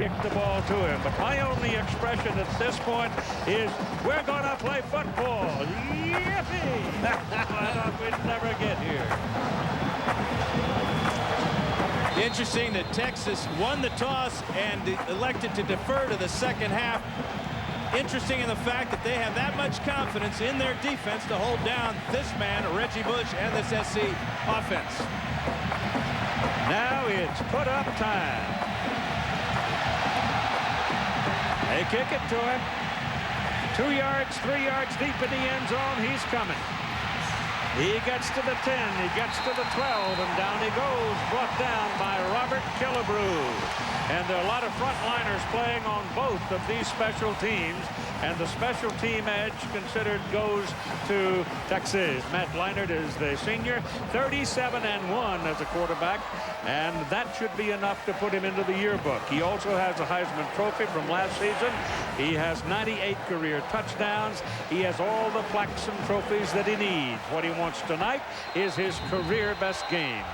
kick the ball to him. But my only expression at this point is, we're going to play football. Yippee! I thought we'd never get here. Interesting that Texas won the toss and elected to defer to the second half. Interesting in the fact that they have that much confidence in their defense to hold down this man, Reggie Bush, and this SC offense. Now it's put up time. They kick it to him. 2 yards, 3 yards deep in the end zone. He's coming. He gets to the 10, he gets to the 12, and down he goes, brought down by Robert Killebrew. And there are a lot of frontliners playing on both of these special teams, and the special team edge considered goes to Texas. Matt Leinart is the senior, 37-1 as a quarterback, and that should be enough to put him into the yearbook. He also has a Heisman Trophy from last season. He has 98 career touchdowns. He has all the plaques and trophies that he needs. What he wants tonight is his career best game.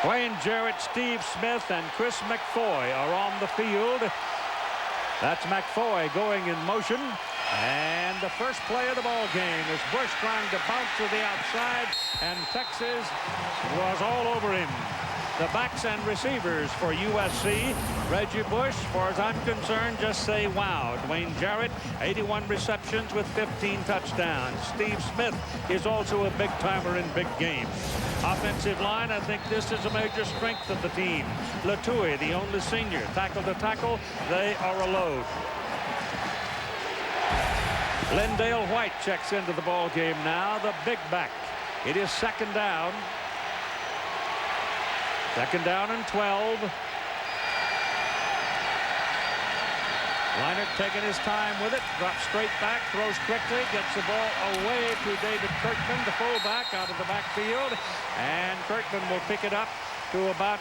Wayne Jarrett, Steve Smith, and Chris McFoy are on the field. That's McFoy going in motion. And the first play of the ball game is Bush trying to bounce to the outside, and Texas was all over him. The backs and receivers for USC, Reggie Bush, as far as I'm concerned, just say wow. Wayne Jarrett, 81 receptions with 15 touchdowns. Steve Smith is also a big-timer in big games. Offensive line, I think this is a major strength of the team. Latouille, the only senior, tackle to tackle, they are a load. Lindale White checks into the ball game now, the big back. It is second down. Second down and 12. Leinart taking his time with it, drops straight back, throws quickly, gets the ball away to David Kirkman, the fullback, out of the backfield, and Kirkman will pick it up to about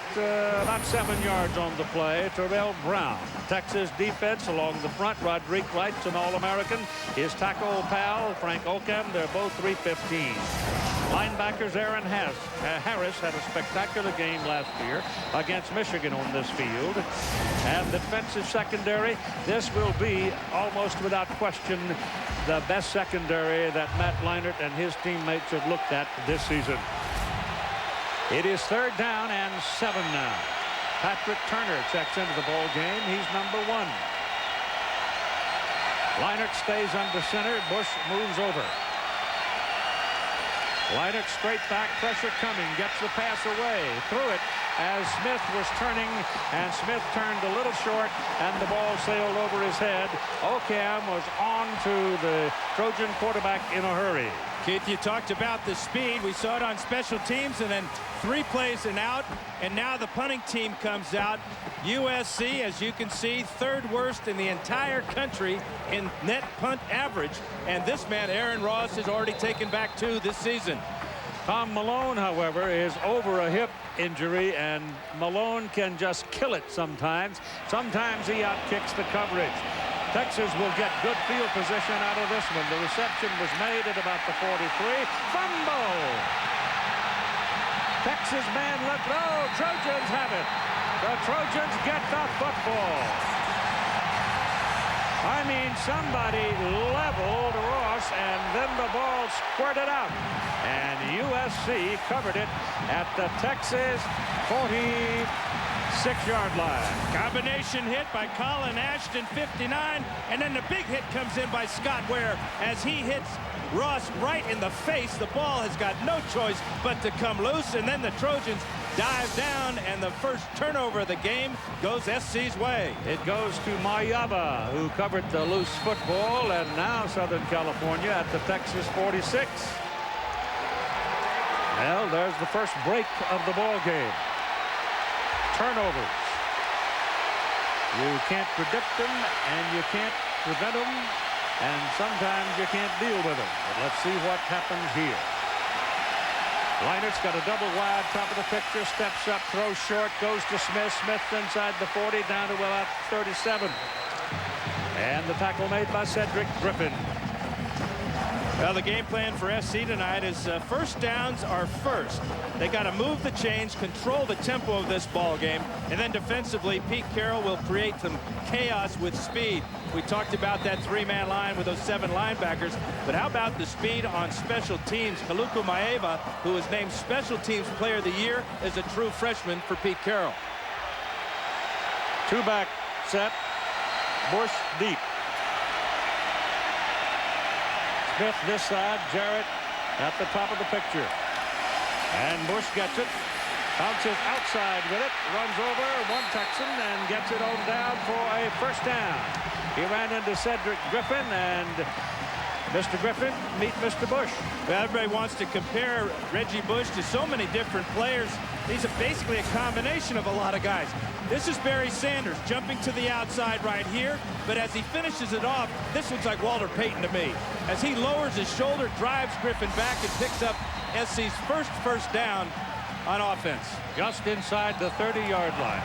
7 yards on the play. Terrell Brown. Texas defense along the front. Roderick Wright's an All-American. His tackle pal, Frank Ocam, they're both 315. Linebackers Aaron Harris had a spectacular game last year against Michigan on this field. And the defensive secondary, this will be almost without question the best secondary that Matt Leinart and his teammates have looked at this season. It is third down and 7 now. Patrick Turner checks into the ball game. He's number 1. Leinart stays under center. Bush moves over. Leinart straight back, pressure coming, gets the pass away, threw it as Smith was turning, and Smith turned a little short, and the ball sailed over his head. Ocam was on to the Trojan quarterback in a hurry. Keith, you talked about the speed. We saw it on special teams, and then 3 plays and out, and now the punting team comes out. USC, as you can see, 3rd worst in the entire country in net punt average, and this man, Aaron Ross, has already taken back 2 this season. Tom Malone, however, is over a hip injury, and Malone can just kill it sometimes. Sometimes he outkicks the coverage. Texas will get good field position out of this one. The reception was made at about the 43. Fumble! Texas man let go. Trojans have it. The Trojans get the football. I mean, somebody leveled Ross, and then the ball squirted out. And USC covered it at the Texas 46-yard line. Combination hit by Colin Ashton, 59, and then the big hit comes in by Scott Ware as he hits Ross right in the face. The ball has got no choice but to come loose, and then the Trojans dive down, and the first turnover of the game goes SC's way. It goes to Mayaba, who covered the loose football, and now Southern California at the Texas 46. Well, there's the first break of the ball game. Turnovers. You can't predict them, and you can't prevent them, and sometimes you can't deal with them. But let's see what happens here. Leinert's got a double wide, top of the picture, steps up, throws short, goes to Smith. Smith inside the 40, down to about 37. And the tackle made by Cedric Griffin. Well, the game plan for SC tonight is first downs are first. They got to move the chains, control the tempo of this ball game, and then defensively, Pete Carroll will create some chaos with speed. We talked about that three-man line with those 7 linebackers, but how about the speed on special teams? Kaluku Maeva, who was named Special Teams Player of the Year, is a true freshman for Pete Carroll. 2-back set. Bush deep. Smith this side. Jarrett at the top of the picture. And Bush gets it. Bounces outside with it. Runs over one Texan and gets it on down for a first down. He ran into Cedric Griffin, and Mr. Griffin meet Mr. Bush. Well, everybody wants to compare Reggie Bush to so many different players. He's basically a combination of a lot of guys. This is Barry Sanders jumping to the outside right here, but as he finishes it off, this looks like Walter Payton to me. As he lowers his shoulder, drives Griffin back and picks up SC's first down on offense. Just inside the 30-yard line.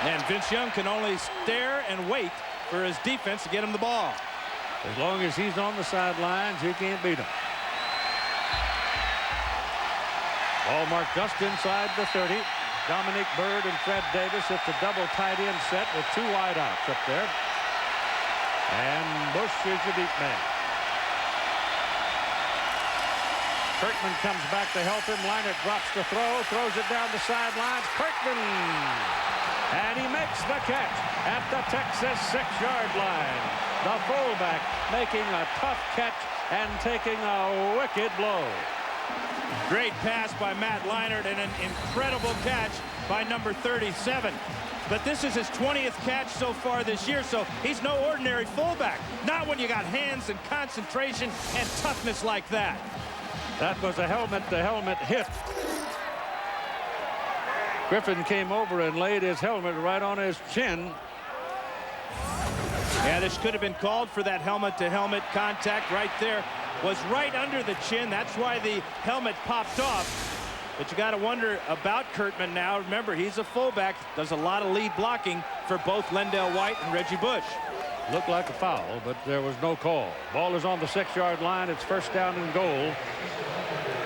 And Vince Young can only stare and wait for his defense to get him the ball. As long as he's on the sidelines, you can't beat him. Ball marked just inside the 30. Dominic Byrd and Fred Davis. It's a double tight end set with 2 wideouts up there. And Bush is the deep man. Kirkman comes back to help him. Leinert drops the throw, throws it down the sidelines. Kirkman! And he makes the catch at the Texas 6-yard line. The fullback making a tough catch and taking a wicked blow. Great pass by Matt Leinert and an incredible catch by number 37. But this is his 20th catch so far this year, so he's no ordinary fullback. Not when you got hands and concentration and toughness like that. That was a helmet-to-helmet hit. Griffin came over and laid his helmet right on his chin. Yeah, this could have been called for that helmet-to-helmet contact right there. Was right under the chin. That's why the helmet popped off. But you got to wonder about Kirkman now. Remember, he's a fullback, does a lot of lead blocking for both Lendell White and Reggie Bush. Looked like a foul, but there was no call. Ball is on the 6-yard line. It's first down and goal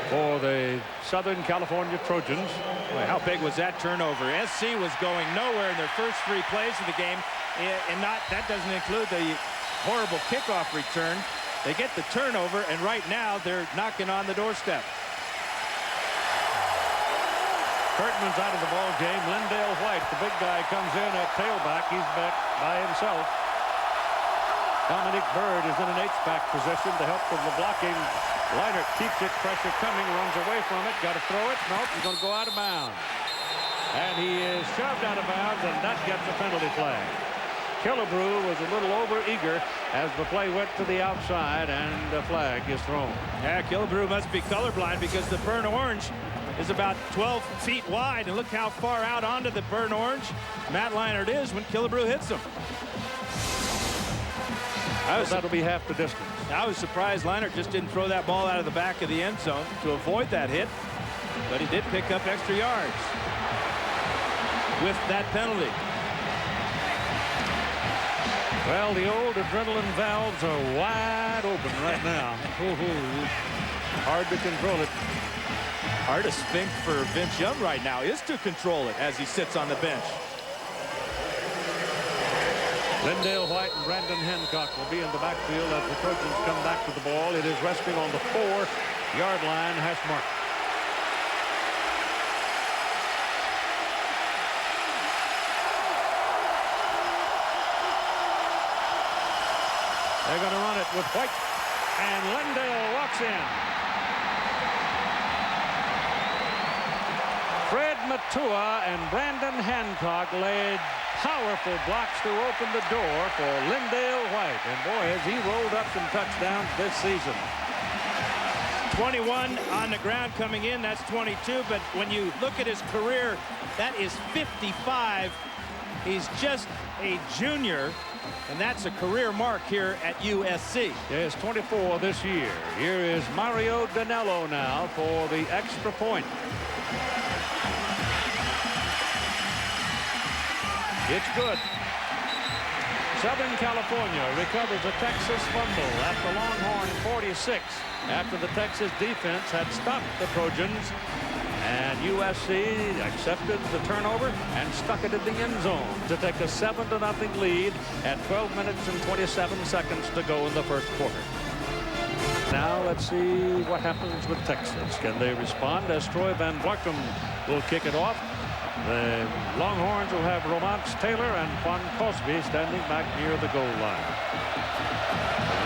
for the Southern California Trojans. Boy, how big was that turnover? SC was going nowhere in their first 3 plays of the game, and that doesn't include the horrible kickoff return. They get the turnover, and right now they're knocking on the doorstep. Kirkman's out of the ball game. Lendell White, the big guy, comes in at tailback. He's back by himself. Dominic Byrd is in an H-back position to help with the blocking. Leinert keeps it, pressure coming, runs away from it. Got to throw it. Nope, he's going to go out of bounds. And he is shoved out of bounds, and that gets a penalty flag. Killebrew was a little over-eager as the play went to the outside, and the flag is thrown. Yeah, Killebrew must be colorblind because the burnt orange is about 12 feet wide, and look how far out onto the burnt orange Matt Leinert is when Killebrew hits him. That'll be half the distance. I was surprised Leinert just didn't throw that ball out of the back of the end zone to avoid that hit, but he did pick up extra yards with that penalty. Well, the old adrenaline valves are wide open right now. Hard to control it. Hardest thing for Vince Young right now is to control it as he sits on the bench. Lendell White and Brandon Hancock will be in the backfield as the Trojans come back to the ball. It is resting on the 4-yard line hash mark. They're going to run it with White, and Lendell walks in. Fred Matua and Brandon Hancock laid powerful blocks to open the door for Lendell White. And boy, has he rolled up some touchdowns this season. 21 on the ground coming in, that's 22. But when you look at his career, that is 55. He's just a junior, and that's a career mark here at USC. Yes, 24 this year. Here is Mario Danello now for the extra point. It's good. Southern California recovers a Texas fumble at the Longhorn 46 after the Texas defense had stopped the Trojans. And USC accepted the turnover and stuck it in the end zone to take a 7-0 lead at 12 minutes and 27 seconds to go in the first quarter. Now let's see what happens with Texas. Can they respond as Troy Van Blarcom will kick it off? The Longhorns will have Romance Taylor and Juan Cosby standing back near the goal line.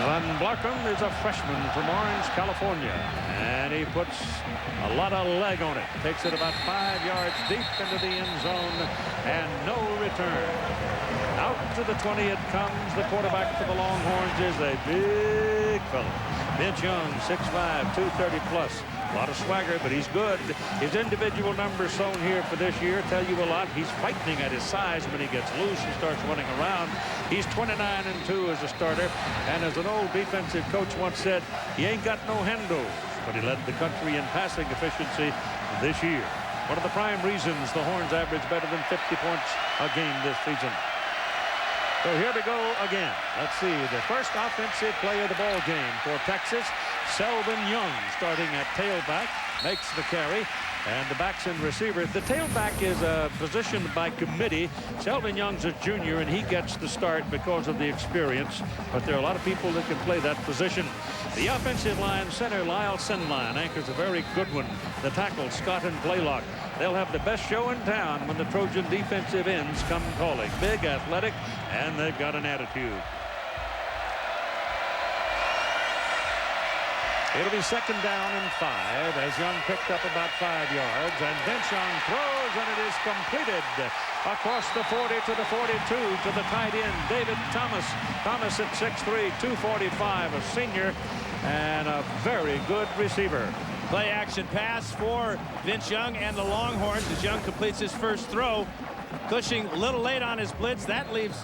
Van Blarcom is a freshman from Orange, California, and he puts a lot of leg on it. Takes it about 5 yards deep into the end zone, and no return. Out to the 20 it comes. The quarterback for the Longhorns is a big fella. Vince Young, 6'5", 230 plus. A lot of swagger, but he's good. His individual numbers shown here for this year tell you a lot. He's frightening at his size when he gets loose and starts running around. He's 29-2 as a starter, and as an old defensive coach once said, he ain't got no handles, but he led the country in passing efficiency this year. One of the prime reasons the Horns average better than 50 points a game this season. So here we go again. Let's see, the first offensive play of the ball game for Texas. Selvin Young starting at tailback, makes the carry, and the backs and receivers. The tailback is positioned by committee. Selvin Young's a junior, and he gets the start because of the experience, but there are a lot of people that can play that position. The offensive line center, Lyle Sinline, anchors a very good one. The tackle, Scott and Blaylock. They'll have the best show in town when the Trojan defensive ends come calling. Big, athletic, and they've got an attitude. It'll be 2nd down and 5 as Young picked up about 5 yards, and Vince Young throws, and it is completed across the 40 to the 42 to the tight end, David Thomas. Thomas at 6'3", 245, a senior and a very good receiver. Play action pass for Vince Young and the Longhorns as Young completes his first throw. Cushing a little late on his blitz. That leaves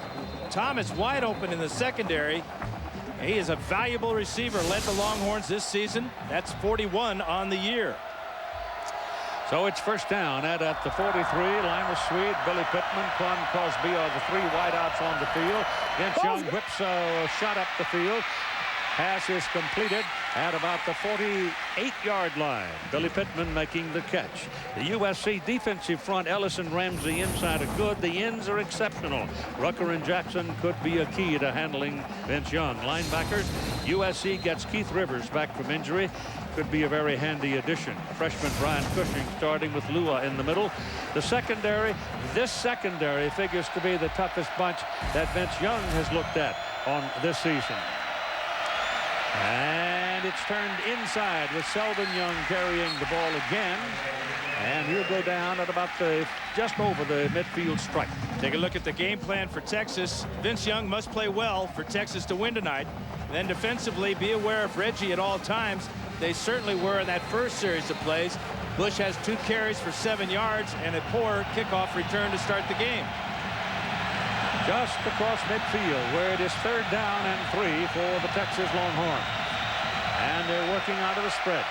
Thomas wide open in the secondary. He is a valuable receiver, led the Longhorns this season. That's 41 on the year. So it's 1st down at the 43. Lima Swede, Billy Pittman, Quan Cosby are the 3 wideouts on the field. Vince Young whips a shot up the field. Pass is completed at about the 48-yard line. Billy Pittman making the catch. The USC defensive front, Ellis and Ramsey inside are good. The ends are exceptional. Rucker and Jackson could be a key to handling Vince Young. Linebackers, USC gets Keith Rivers back from injury. Could be a very handy addition. Freshman Brian Cushing starting with Lua in the middle. The secondary, this secondary figures to be the toughest bunch that Vince Young has looked at on this season. And it's turned inside with Selvin Young carrying the ball again. And he'll go down at about just over the midfield stripe. Take a look at the game plan for Texas. Vince Young must play well for Texas to win tonight. Then defensively, be aware of Reggie at all times. They certainly were in that first series of plays. Bush has 2 carries for 7 yards and a poor kickoff return to start the game. Just across midfield where it is 3rd down and 3 for the Texas Longhorns. And they're working out of the spread.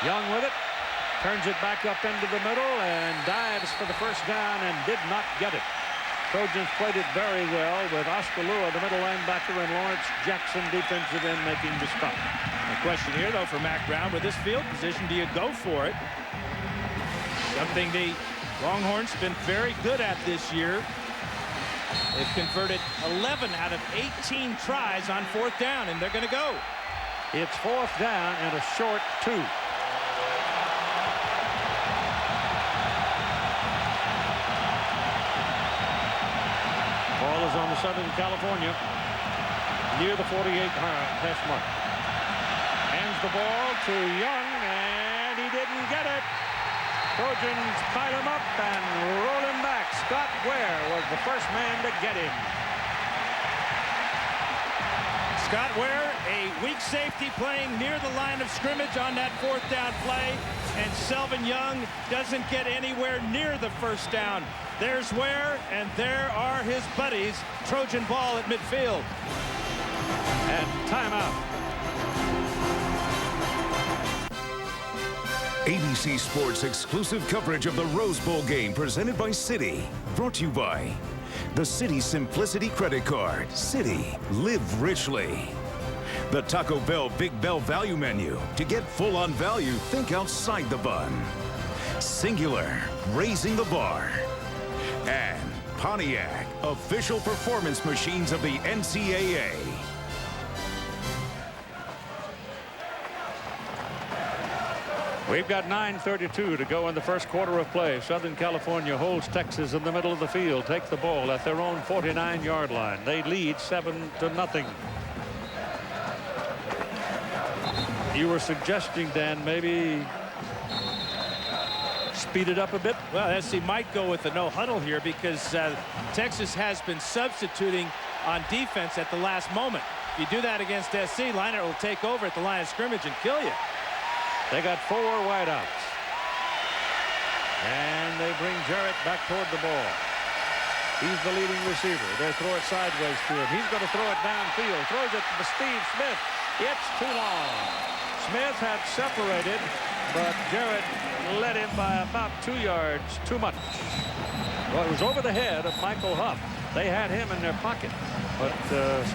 Young with it. Turns it back up into the middle and dives for the 1st down and did not get it. Trojans played it very well with Oscar Lua, the middle linebacker, and Lawrence Jackson, defensive end, making the stop. The question here, though, for Mac Brown, with this field position, do you go for it? Something the Longhorns have been very good at this year. They've converted 11 out of 18 tries on 4th down, and they're going to go. It's 4th down and a short 2. Ball is on the Southern California near the 48 hash mark. Hands the ball to Young, and he didn't get it. Trojans pile him up and roll him back. Scott Ware was the first man to get him. Scott Ware, a weak safety playing near the line of scrimmage on that 4th down play, and Selvin Young doesn't get anywhere near the 1st down. There's Ware, and there are his buddies. Trojan ball at midfield. And timeout. ABC Sports exclusive coverage of the Rose Bowl game presented by Citi. Brought to you by The Citi Simplicity Credit Card. Citi. Live richly. The Taco Bell Big Bell Value Menu. To get full on value, think outside the bun. Singular. Raising the bar. And Pontiac. Official performance machines of the NCAA. We've got 9:32 to go in the first quarter of play. Southern California holds Texas in the middle of the field. Take the ball at their own 49-yard line. They lead 7-0. You were suggesting, Dan, maybe speed it up a bit? Well, SC might go with the no huddle here because Texas has been substituting on defense at the last moment. If you do that against SC, Leinart will take over at the line of scrimmage and kill you. They got 4 wideouts. And they bring Jarrett back toward the ball. He's the leading receiver. They throw it sideways to him. He's going to throw it downfield. Throws it to Steve Smith. It's too long. Smith had separated, but Jarrett led him by about 2 yards too much. Well, it was over the head of Michael Huff. They had him in their pocket, but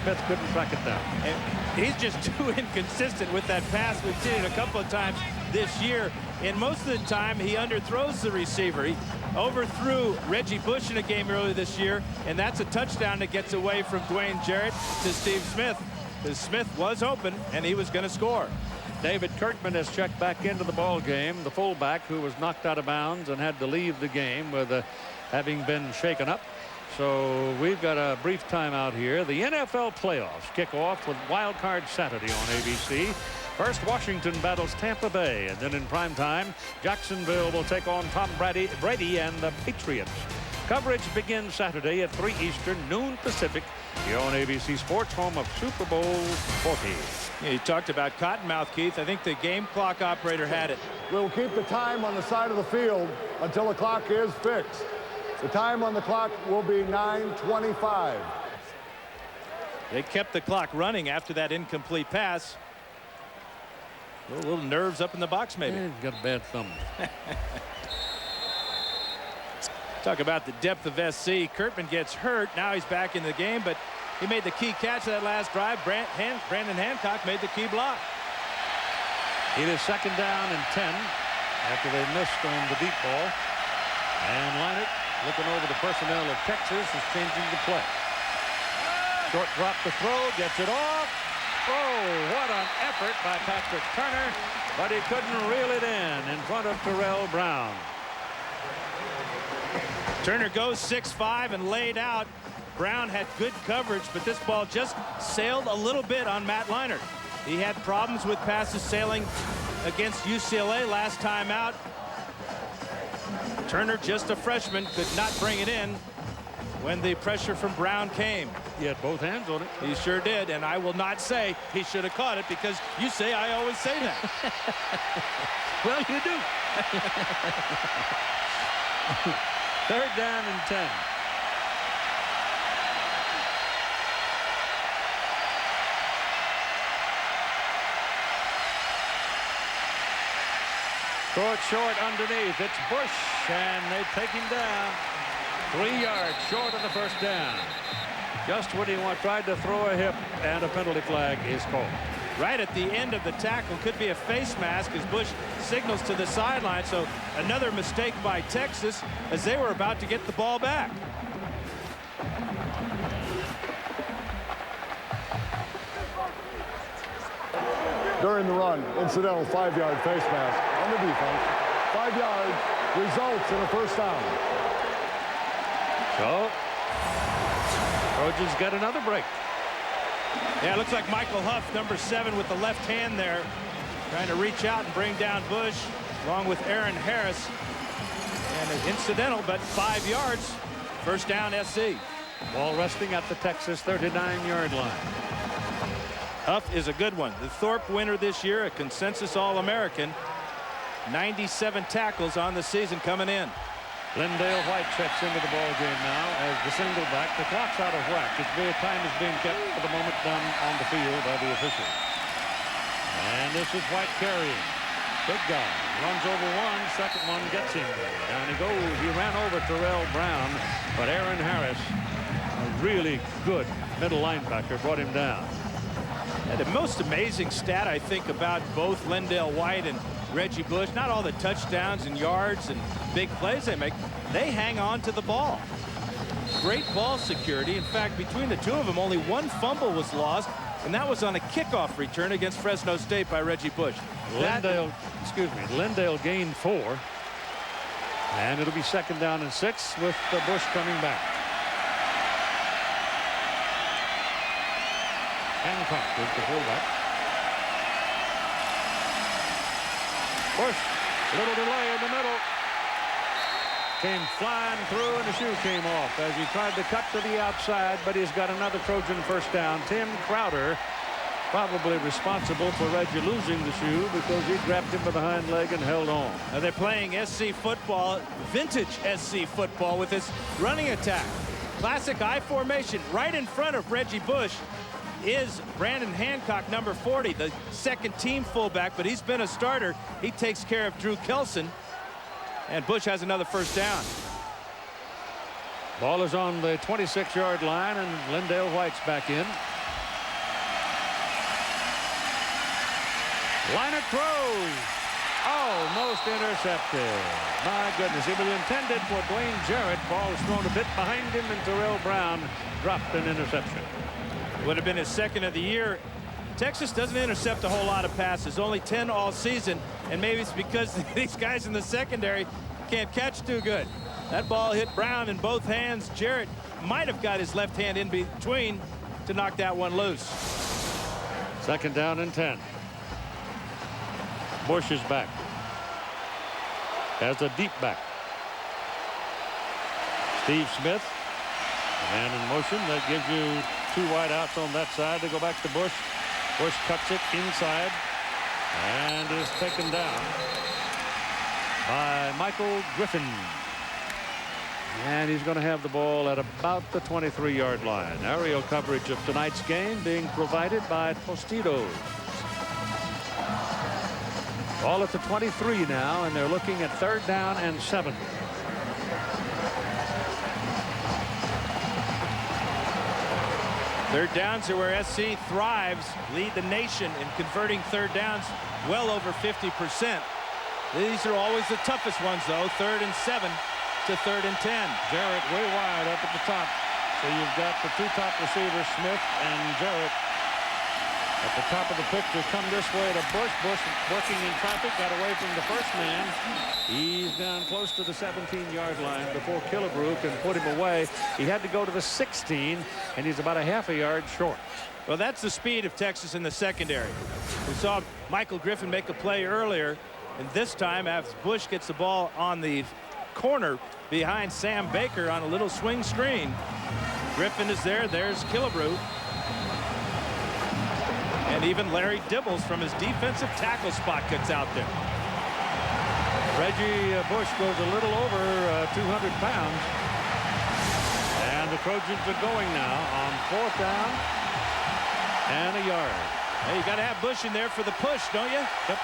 Smith couldn't track it down. And he's just too inconsistent with that pass. We've seen it a couple of times this year. And most of the time, he underthrows the receiver. He overthrew Reggie Bush in a game earlier this year, and that's a touchdown that gets away from Dwayne Jarrett to Steve Smith. Because Smith was open, and he was going to score. David Kirkman has checked back into the ball game, the fullback who was knocked out of bounds and had to leave the game with having been shaken up. So we've got a brief timeout here. The NFL playoffs kick off with Wild Card Saturday on ABC. First, Washington battles Tampa Bay, and then in prime time, Jacksonville will take on Tom Brady and the Patriots. Coverage begins Saturday at 3 Eastern, noon Pacific, here on ABC Sports, home of Super Bowl 40. Yeah, you talked about Cottonmouth, Keith. I think the game clock operator had it. We'll keep the time on the side of the field until the clock is fixed. The time on the clock will be 9:25. They kept the clock running after that incomplete pass. A little nerves up in the box, maybe. He's got a bad thumb. Talk about the depth of SC. Kirkman gets hurt. Now he's back in the game, but he made the key catch of that last drive. Brandon Hancock made the key block. It is 2nd down and 10 after they missed on the deep ball. And Leinart, looking over the personnel of Texas, is changing the play. Short drop to throw, gets it off. Oh, what an effort by Patrick Turner, but he couldn't reel it in front of Terrell Brown. Turner goes 6'5" and laid out. Brown had good coverage, but this ball just sailed a little bit on Matt Leinart. He had problems with passes sailing against UCLA last time out. Turner, just a freshman, could not bring it in when the pressure from Brown came. He had both hands on it. He sure did, and I will not say he should have caught it because you say I always say that. Well, you do. 3rd down and 10. Throw it short underneath. It's Bush, and they take him down. 3 yards short of the first down. Just when he tried to throw a hip, and a penalty flag is called. Right at the end of the tackle, could be a face mask as Bush signals to the sideline. So another mistake by Texas as they were about to get the ball back. During the run, incidental 5-yard face mask on the defense. 5 yards results in a first down. So Trojans get another break. Yeah, it looks like Michael Huff, number 7, with the left hand there, trying to reach out and bring down Bush, along with Aaron Harris. And an incidental, but 5 yards. First down, SC. Ball resting at the Texas 39-yard line. Huff is a good one. The Thorpe winner this year, a consensus All-American. 97 tackles on the season coming in. Lindale White checks into the ball game now as the single back. The clock's out of whack. Time is being kept for the moment done on the field by the officials. And this is White carrying. Big guy. Runs over one. Second one gets him. Down he goes. He ran over Terrell Brown, but Aaron Harris a really good middle linebacker brought him down. And the most amazing stat, I think, about both Lendale White and Reggie Bush, not all the touchdowns and yards and big plays they make, they hang on to the ball. Great ball security. In fact, between the two of them, only one fumble was lost, and that was on a kickoff return against Fresno State by Reggie Bush. Lendale gained 4. And it'll be 2nd down and 6 with Bush coming back. Hancock is the fullback. Bush, little delay in the middle. Came flying through, and the shoe came off as he tried to cut to the outside, but he's got another Trojan first down. Tim Crowder probably responsible for Reggie losing the shoe because he grabbed him by the hind leg and held on. Now they're playing SC football, vintage SC football, with this running attack. Classic I formation. Right in front of Reggie Bush is Brandon Hancock, number 40, the second team fullback, but he's been a starter. He takes care of Drew Kelson, and Bush has another first down. Ball is on the 26-yard line, and Lendale White's back in. Liner throws. Almost intercepted. My goodness, it was intended for Dwayne Jarrett. Ball is thrown a bit behind him, and Terrell Brown dropped an interception. Would have been his 2nd of the year. Texas doesn't intercept a whole lot of passes, only 10 all season, and maybe it's because these guys in the secondary can't catch too good. That ball hit Brown in both hands. Jarrett might have got his left hand in between to knock that one loose. 2nd down and 10. Bush is back as a deep back. Steve Smith, man in motion. That gives you 2 wide outs on that side. They go back to Bush. Bush cuts it inside and is taken down by Michael Griffin. And he's going to have the ball at about the 23-yard line. Aerial coverage of tonight's game being provided by Tostitos. Ball at the 23 now, and they're looking at 3rd down and 7. Third downs are where SC thrives, lead the nation in converting 3rd downs well over 50%. These are always the toughest ones, though. 3rd and 7 to 3rd and 10. Jarrett way wide up at the top. So you've got the 2 top receivers, Smith and Jarrett. At the top of the picture, come this way to Bush. Bush working in traffic, got away from the first man. He's down close to the 17-yard line before Killebrew can put him away. He had to go to the 16, and he's about a half a yard short. Well, that's the speed of Texas in the secondary. We saw Michael Griffin make a play earlier, and this time, as Bush gets the ball on the corner behind Sam Baker on a little swing screen, Griffin is there. There's Killebrew. And even Larry Dibbles from his defensive tackle spot gets out there. Reggie Bush goes a little over 200 pounds. And the Trojans are going now on 4th down and a yard. Hey, you got to have Bush in there for the push, don't you? Yep.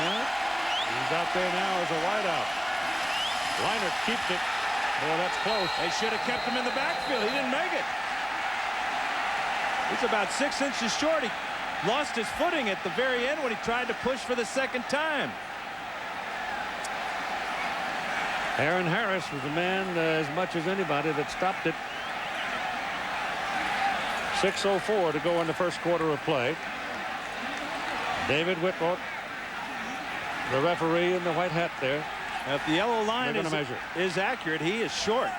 And he's out there now as a wideout. Liner keeps it. Boy, that's close. They should have kept him in the backfield. He didn't make it. He's about 6 inches short. He lost his footing at the very end when he tried to push for the 2nd time. Aaron Harris was the man as much as anybody that stopped it. 6:04 to go in the first quarter of play. David Whitworth, the referee in the white hat there. If the yellow line is accurate, he is short.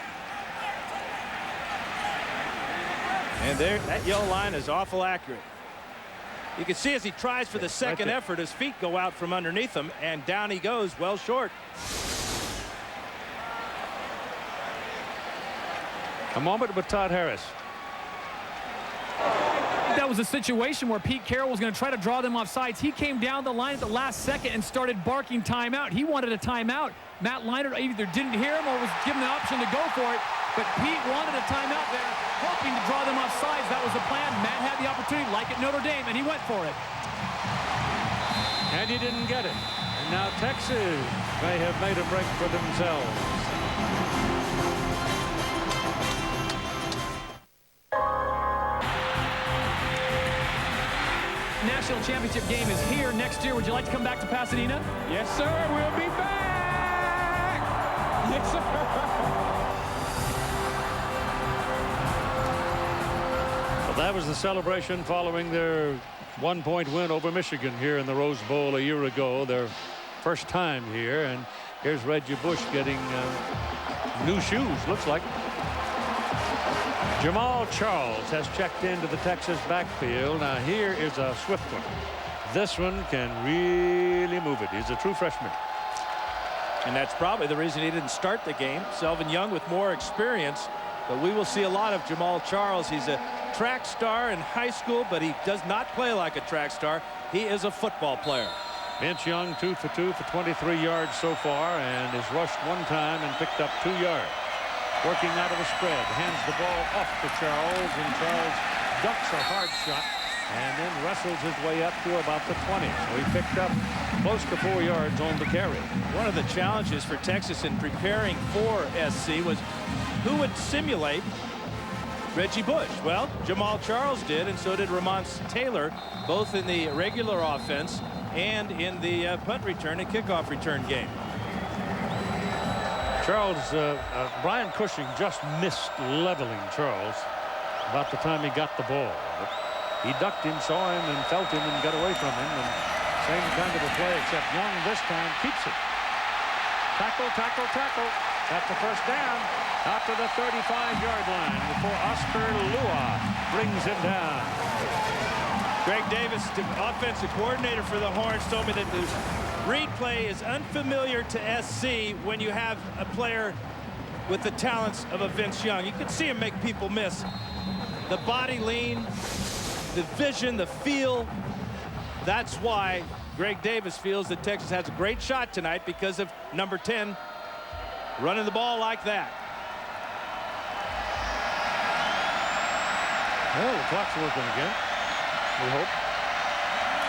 And there, that yellow line is awful accurate. You can see as he tries for the second effort, his feet go out from underneath him, and down he goes, well short. A moment with Todd Harris. That was a situation where Pete Carroll was going to try to draw them off sides. He came down the line at the last second and started barking timeout. He wanted a timeout. Matt Leinart either didn't hear him or was given the option to go for it. But Pete wanted a timeout there, hoping to draw them off sides. That was the plan. Matt had the opportunity, like at Notre Dame, and he went for it. And he didn't get it. And now Texas may have made a break for themselves. national championship game is here next year. Would you like to come back to Pasadena? Yes, sir. We'll be back. Yes, sir. Well, that was the celebration following their one-point win over Michigan here in the Rose Bowl a year ago. Their first time here. And here's Reggie Bush getting new shoes, looks like. Jamal Charles has checked into the Texas backfield. Now here is a swift one. This one can really move it. He's a true freshman. And that's probably the reason he didn't start the game. Selvin Young with more experience. But we will see a lot of Jamal Charles. He's a track star in high school, but he does not play like a track star. He is a football player. Vince Young 2 for 2 for 23 yards so far, and has rushed one time and picked up 2 yards. Working out of the spread, hands the ball off to Charles, and Charles ducks a hard shot and then wrestles his way up to about the 20. So he picked up close to 4 yards on the carry. One of the challenges for Texas in preparing for SC was who would simulate Reggie Bush. Well, Jamal Charles did, and so did Ramon Taylor, both in the regular offense and in the punt return and kickoff return game. Charles, Brian Cushing just missed leveling Charles about the time he got the ball. But he ducked him, saw him, and felt him, and got away from him. And same kind of a play, except Young this time keeps it. Tackle, tackle, tackle. At the first down, out to the 35-yard line before Oscar Lua brings him down. Greg Davis, the offensive coordinator for the Horns, told me that the read play is unfamiliar to SC when you have a player with the talents of a Vince Young. You can see him make people miss. The body lean, the vision, the feel. That's why Greg Davis feels that Texas has a great shot tonight, because of number 10 running the ball like that. Well, the clock's working again, we hope.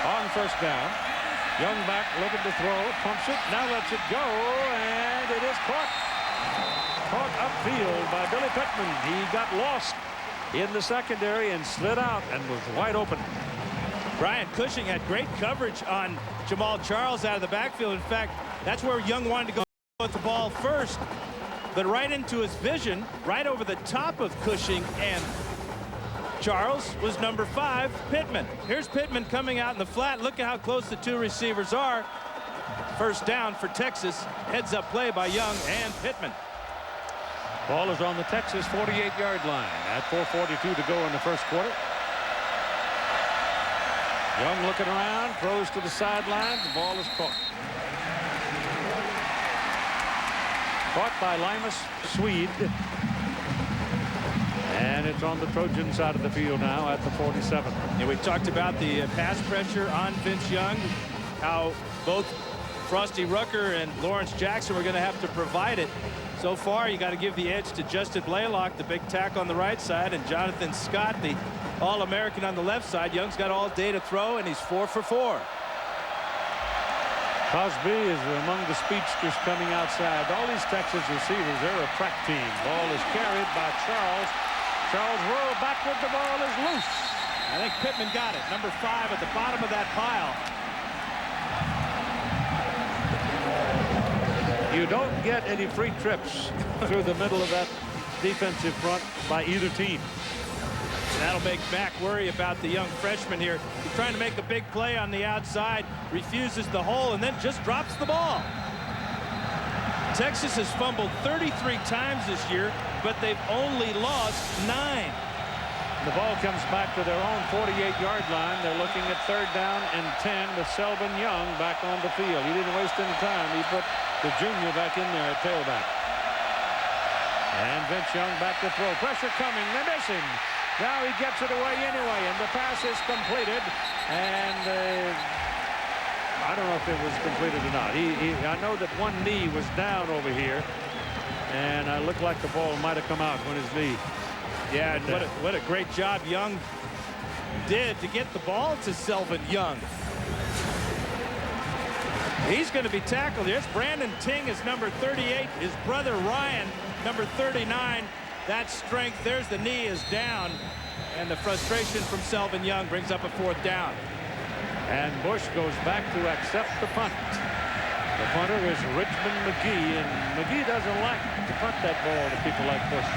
On first down, Young back looking to throw, pumps it, now lets it go, and it is caught. Caught upfield by Billy Pittman. He got lost in the secondary and slid out and was wide open. Brian Cushing had great coverage on Jamal Charles out of the backfield. In fact, that's where Young wanted to go with the ball first, but right into his vision, right over the top of Cushing and Charles, was number 5, Pittman. Here's Pittman coming out in the flat. Look at how close the two receivers are. First down for Texas. Heads up play by Young and Pittman. Ball is on the Texas 48-yard line at 4:42 to go in the first quarter. Young looking around, throws to the sideline. The ball is caught. Caught by Limas Swede. And it's on the Trojan side of the field now at the 47. And we talked about the pass pressure on Vince Young, how both Frosty Rucker and Lawrence Jackson were going to have to provide it. So far, you got to give the edge to Justin Blaylock, the big tack on the right side, and Jonathan Scott, the All-American on the left side. Young's got all day to throw, and he's 4 for 4. Cosby is among the speedsters coming outside. All these Texas receivers, they're a track team. Ball is carried by Charles. Charles rolled backward. The ball is loose. I think Pittman got it. Number 5 at the bottom of that pile. You don't get any free trips through the middle of that defensive front by either team. That'll make Mack worry about the young freshman here. He's trying to make a big play on the outside, refuses the hole, and then just drops the ball. Texas has fumbled 33 times this year, but they've only lost 9. The ball comes back to their own 48-yard line. They're looking at 3rd down and 10 with Selvin Young back on the field. He didn't waste any time. He put the junior back in there at tailback. And Vince Young back to throw. Pressure coming. They miss him. Now he gets it away anyway, and the pass is completed. And I don't know if it was completed or not. I know that one knee was down over here, and it looked like the ball might have come out when his knee. Yeah, and what a great job Young did to get the ball to Selvin Young. He's going to be tackled. Here's Brandon Ting is number 38. His brother Ryan, number 39. That strength. There's the knee is down. And the frustration from Selvin Young brings up a 4th down. And Bush goes back to accept the punt. The punter is Richmond McGee, and McGee doesn't like to punt that ball to people like Bush.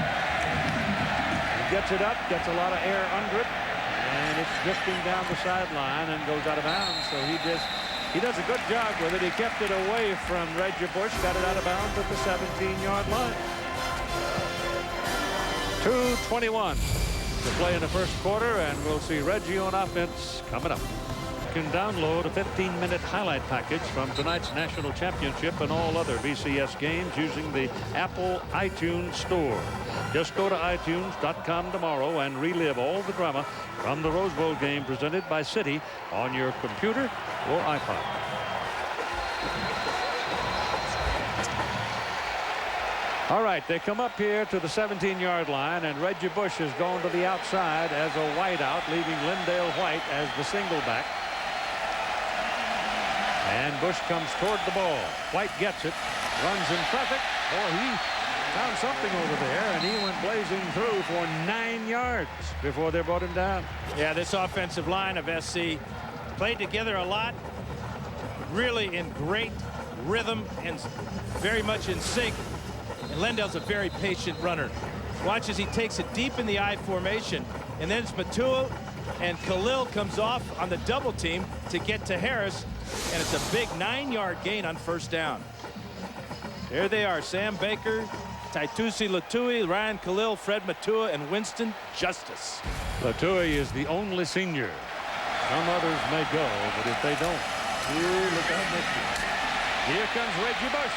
He gets it up, gets a lot of air under it, and it's drifting down the sideline and goes out of bounds. So he does a good job with it. He kept it away from Reggie Bush, got it out of bounds at the 17-yard line. 2:21 to play in the first quarter, and we'll see Reggie on offense coming up. You can download a 15-minute highlight package from tonight's national championship and all other BCS games using the Apple iTunes Store. Just go to iTunes.com tomorrow and relive all the drama from the Rose Bowl game presented by Citi on your computer or iPod. All right, they come up here to the 17-yard line, and Reggie Bush has gone to the outside as a wideout, leaving Lindale White as the single back. And Bush comes toward the ball. White gets it, runs in traffic. Boy, he found something over there, and he went blazing through for 9 yards before they brought him down. Yeah, this offensive line of SC played together a lot, really in great rhythm and very much in sync. And Lindale's a very patient runner. Watch as he takes it deep in the I formation, and then it's Matua and Khalil comes off on the double team to get to Harris, and it's a big 9-yard gain on first down. There they are, Sam Baker, Taitusi Latui, Ryan Khalil, Fred Matua, and Winston Justice. Latui is the only senior. Some others may go, but if they don't, look out next year. Here comes Reggie Bush.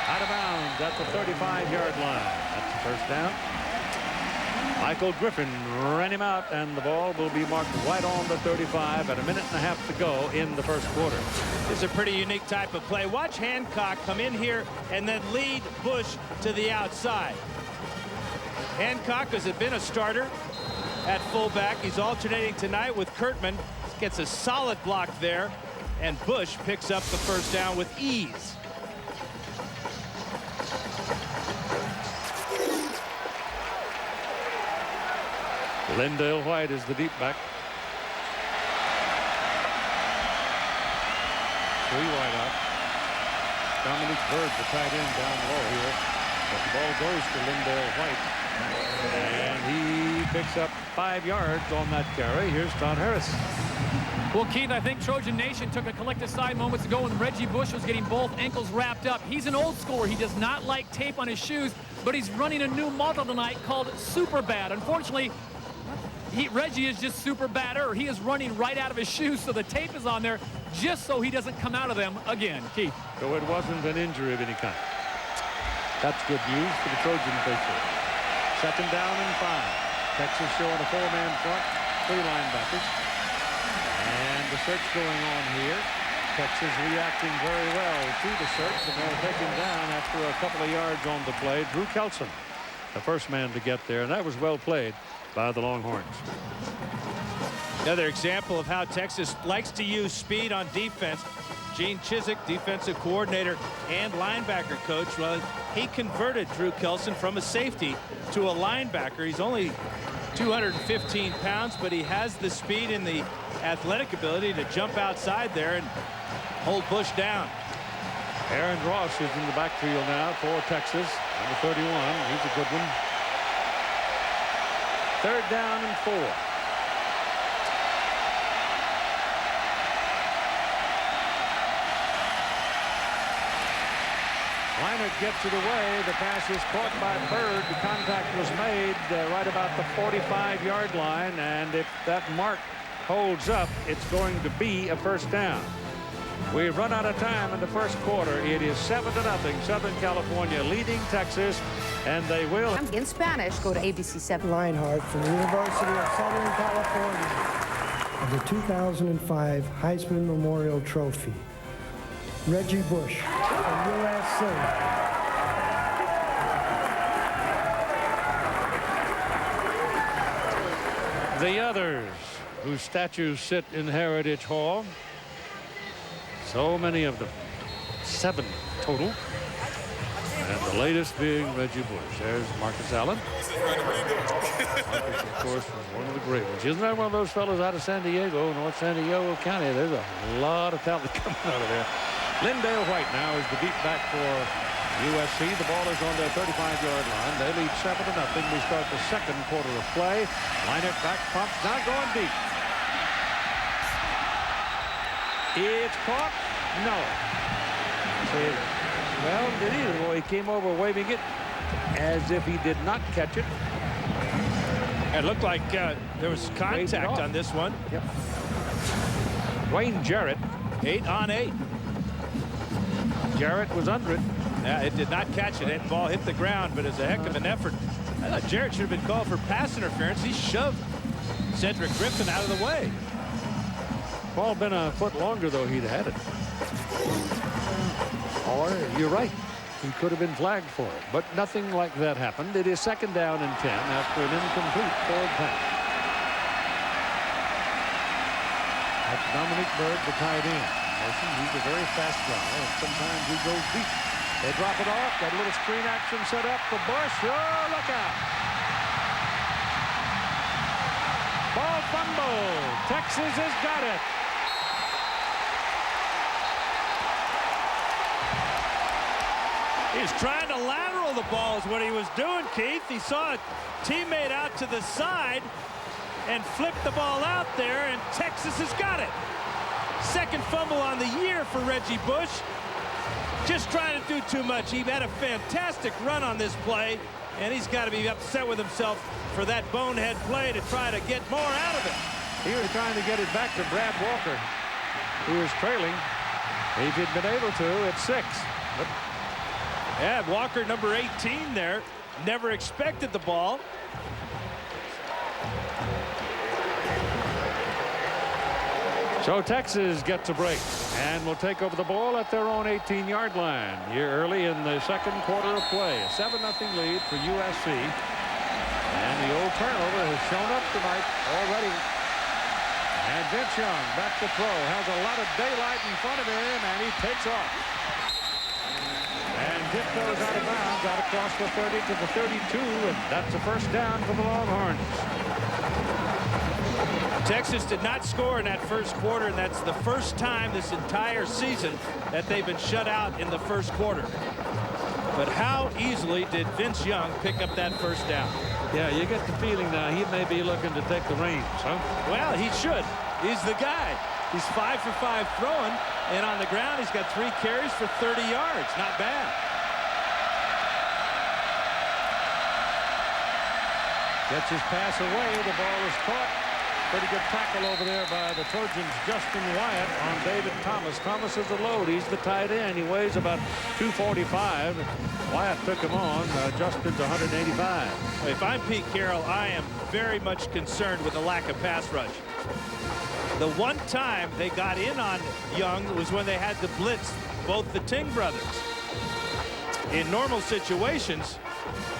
Out of bounds at the 35-yard line. That's the first down. Michael Griffin ran him out, and the ball will be marked right on the 35 at 1.5 minutes to go in the first quarter. This is a pretty unique type of play. Watch Hancock come in here and then lead Bush to the outside. Hancock has been a starter at fullback. He's alternating tonight with Kurtman. Gets a solid block there, and Bush picks up the first down with ease. Lindale White is the deep back. 3 wide out. Dominic Bird, the tight end, down low here. But the ball goes to Lindale White. And he picks up 5 yards on that carry. Here's Todd Harris. Well, Keith, I think Trojan Nation took a collective sigh moments ago when Reggie Bush was getting both ankles wrapped up. He's an old schooler. He does not like tape on his shoes, but he's running a new model tonight called Super Bad. Unfortunately, Reggie is just super badder. He is running right out of his shoes, so the tape is on there just so he doesn't come out of them again. Keith. So it wasn't an injury of any kind. That's good news for the Trojan faithful. 2nd down and 5. Texas showing a 4-man front, 3 linebackers. And the search going on here. Texas reacting very well to the search, and they'll take him down after a couple of yards on the play. Drew Kelson, the first man to get there, and that was well played by the Longhorns. Another example of how Texas likes to use speed on defense. Gene Chizik, defensive coordinator and linebacker coach, well, he converted Drew Kelson from a safety to a linebacker. He's only 215 pounds, but he has the speed and the athletic ability to jump outside there and hold Bush down. Aaron Ross is in the backfield now for Texas. Number 31. He's a good one. 3rd down and 4. Leinart gets it away. The pass is caught by Bird. The contact was made right about the 45-yard line, and if that mark holds up, it's going to be a first down. We've run out of time in the first quarter. It is 7-0. Southern California leading Texas, and they will. In Spanish, go to ABC7. Reinhardt from the University of Southern California of the 2005 Heisman Memorial Trophy. Reggie Bush from USC. The others whose statues sit in Heritage Hall. So many of them. 7 total. And the latest being Reggie Bush. There's Marcus Allen. Marcus, of course, was one of the great ones. Isn't that one of those fellows out of San Diego, North San Diego County? There's a lot of talent coming out of there. Lindale White now is the beat back for USC. The ball is on their 35-yard line. They lead 7-0. We start the second quarter of play. Line it back, pumps, now going deep. It's caught. No. Well, did he? Well, he came over waving it as if he did not catch it. It looked like there was contact on this one. Yep. Wayne Jarrett. 8 on 8. Jarrett was under it. Yeah, it did not catch it. That ball hit the ground, but it's a heck of an effort. I thought Jarrett should have been called for pass interference. He shoved Cedric Griffin out of the way. Ball been a foot longer, though, he'd had it. Or, you're right, he could have been flagged for it. But nothing like that happened. It is 2nd down and 10 after an incomplete forward pass. That's Dominic Byrd, the tight end. He's a very fast guy, and sometimes he goes deep. They drop it off. Got a little screen action set up for Bush. Oh, look out. Ball fumble. Texas has got it. He's trying to lateral the ball is what he was doing, Keith. He saw a teammate out to the side and flipped the ball out there, and Texas has got it. Second fumble on the year for Reggie Bush. Just trying to do too much. He had a fantastic run on this play, and he's got to be upset with himself for that bonehead play to try to get more out of it. He was trying to get it back to Brad Walker. He was trailing. If he'd been able to, it's 6. But yeah, Walker, number 18 there, never expected the ball. so Texas gets a break and will take over the ball at their own 18-yard line here early in the second quarter of play. A 7-0 lead for USC. And the old turnover has shown up tonight already. And Vince Young back to throw. Has a lot of daylight in front of him, and he takes off. And Dick goes out of bounds, out across the 30 to the 32, and that's a first down for the Longhorns. Texas did not score in that first quarter, and that's the first time this entire season that they've been shut out in the first quarter. But how easily did Vince Young pick up that first down? Yeah, you get the feeling now he may be looking to take the reins, huh? Well, he should. He's the guy. He's 5 for 5 throwing, and on the ground he's got 3 carries for 30 yards. Not bad. Gets his pass away. The ball is caught. Pretty good tackle over there by the Trojans. Justin Wyatt on David Thomas. Thomas is a load. He's the tight end. He weighs about 245. Wyatt took him on. Justin's 185. If I'm Pete Carroll, I am very much concerned with the lack of pass rush. The one time they got in on Young was when they had to blitz both the Ting brothers. In normal situations,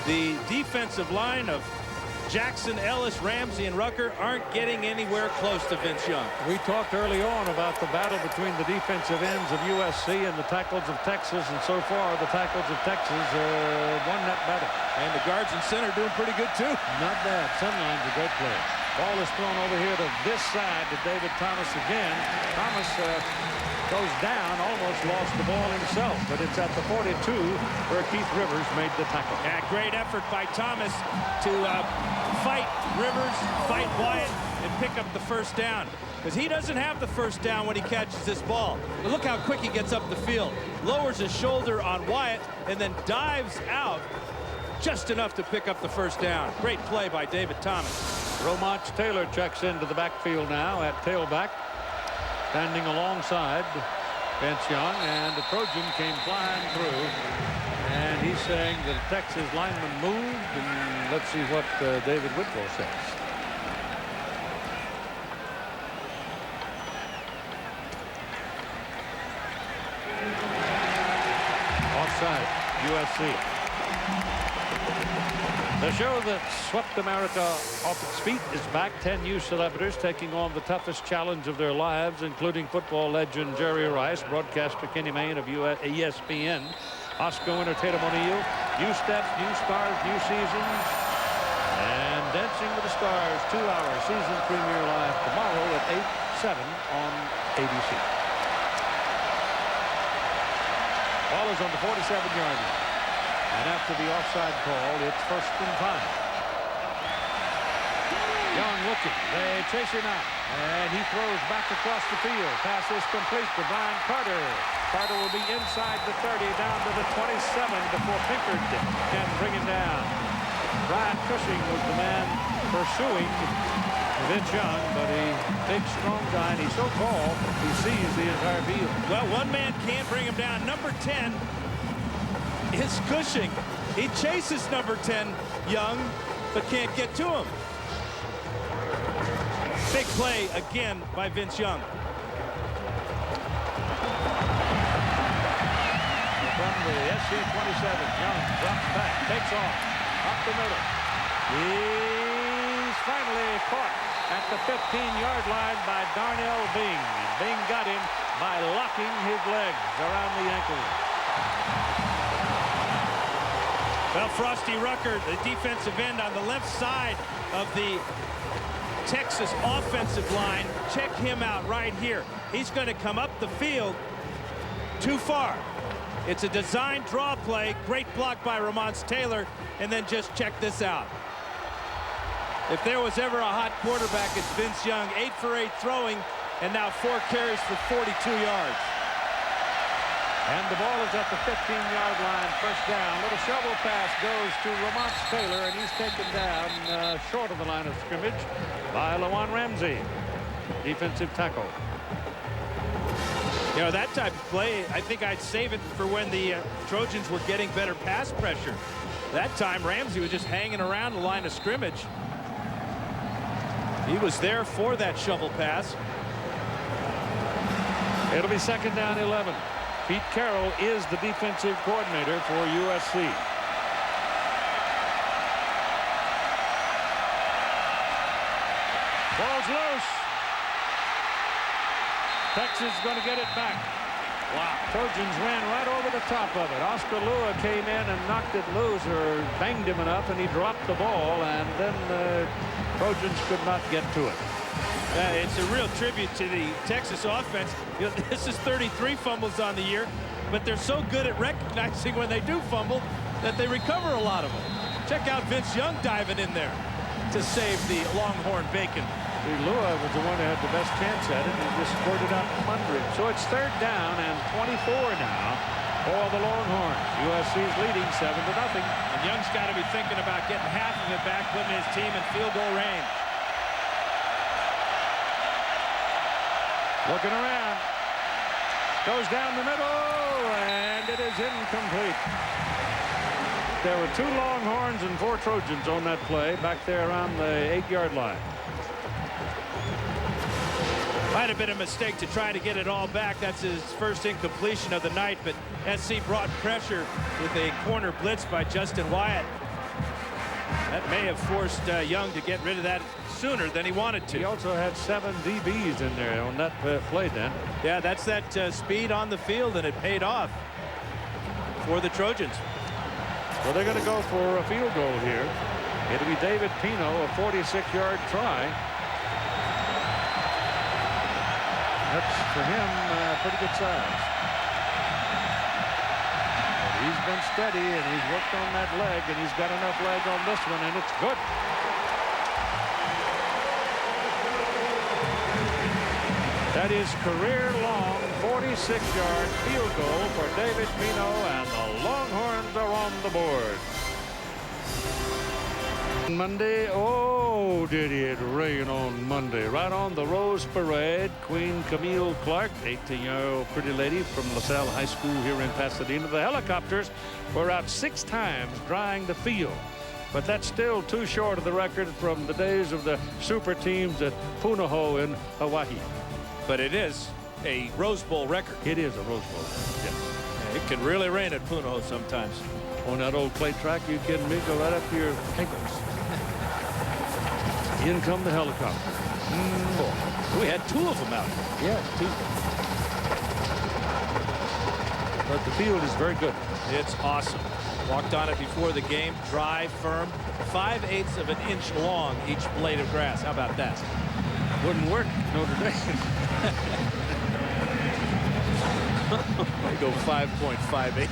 the defensive line of Jackson, Ellis, Ramsey, and Rucker aren't getting anywhere close to Vince Young. We talked early on about the battle between the defensive ends of USC and the tackles of Texas, and so far the tackles of Texas won that battle. And the guards and center doing pretty good too. Not bad. Sunline's a great player. Ball is thrown over here to this side to David Thomas again. Thomas goes down, almost lost the ball himself, but it's at the 42 where Keith Rivers made the tackle. Yeah, great effort by Thomas to fight Rivers, fight Wyatt, and pick up the first down. Because he doesn't have the first down when he catches this ball. But look how quick he gets up the field. Lowers his shoulder on Wyatt and then dives out just enough to pick up the first down. Great play by David Thomas. Romonch Taylor checks into the backfield now at tailback, standing alongside Vince Young, and the Trojan came flying through. And he's saying that the Texas lineman moved, and let's see what David Whitwell says. Offside, USC. The show that swept America off its feet is back. 10 new celebrities taking on the toughest challenge of their lives, including football legend Jerry Rice, broadcaster Kenny Mayne of ESPN, Oscar winner Tatum O'Neal. New steps, new stars, new seasons. And Dancing with the Stars, 2-hour season premiere live tomorrow at 8/7 on ABC. Ball is on the 47-yard line. And after the offside call, it's 1st and 5. Young looking. They chase him out. And he throws back across the field. Pass is complete to Brian Carter. Carter will be inside the 30, down to the 27 before Pinkerton can bring him down. Brian Cushing was the man pursuing Vince Young, but a big, strong guy, and he's so tall, he sees the entire field. Well, one man can't bring him down. Number 10 is Cushing. He chases number 10, Young, but can't get to him. Big play again by Vince Young. From the SC-27, Young drops back, takes off, up the middle. He's finally caught at the 15-yard line by Darnell Bing. And Bing got him by locking his legs around the ankles. Well, Frosty Rucker, the defensive end on the left side of the Texas offensive line. Check him out right here. He's going to come up the field too far. It's a design draw play. Great block by Ramon Taylor. And then just check this out. If there was ever a hot quarterback, it's Vince Young. 8 for 8 throwing, and now 4 carries for 42 yards. And the ball is at the 15-yard line, 1st down. Little shovel pass goes to Ramon Taylor, and he's taken down short of the line of scrimmage by Lawan Ramsey, defensive tackle. You know, that type of play, I think I'd save it for when the Trojans were getting better pass pressure. That time, Ramsey was just hanging around the line of scrimmage. He was there for that shovel pass. It'll be 2nd down, 11. Pete Carroll is the defensive coordinator for USC. Ball's loose. Texas is going to get it back. Wow. Trojans ran right over the top of it. Oscar Lua came in and knocked it loose, or banged him enough, and he dropped the ball, and then the Trojans could not get to it. It's a real tribute to the Texas offense. You know, this is 33 fumbles on the year, but they're so good at recognizing when they do fumble that they recover a lot of them. Check out Vince Young diving in there to save the Longhorn bacon. Lua was the one who had the best chance at it. He just squirted out from under him. So it's 3rd down and 24 now for the Longhorns. USC's leading 7-0. And Young's got to be thinking about getting half of it back, putting his team in field goal range. Looking around. Goes down the middle, and it is incomplete. There were 2 Longhorns and 4 Trojans on that play back there around the 8-yard line. Might have been a mistake to try to get it all back. That's his first incompletion of the night, but SC brought pressure with a corner blitz by Justin Wyatt. That may have forced Young to get rid of that sooner than he wanted to. He also had 7 DBs in there on that play then. Yeah, that's that speed on the field, and it paid off for the Trojans. Well, they're going to go for a field goal here. It'll be David Pino, a 46-yard try. That's, for him, pretty good size. But he's been steady, and he's worked on that leg, and he's got enough leg on this one, and it's good. That is career-long 46-yard field goal for David Pino, and the Longhorns are on the board. Monday, oh, did it rain on Monday. Right on the Rose Parade, Queen Camille Clark, 18-year-old pretty lady from LaSalle High School here in Pasadena. The helicopters were out 6 times drying the field. But that's still too short of the record from the days of the super teams at Punahou in Hawaii. But it is a Rose Bowl record. It is a Rose Bowl, yes. Yeah, it can really rain at Punahou sometimes. On that old clay track, you kidding me? Go right up to your ankles. In come the helicopter. We had 2 of them out. Yeah, 2. but the field is very good. It's awesome. Walked on it before the game. Dry, firm, 5/8 of an inch long each blade of grass. How about that? Wouldn't work Notre Dame. They go 5.58.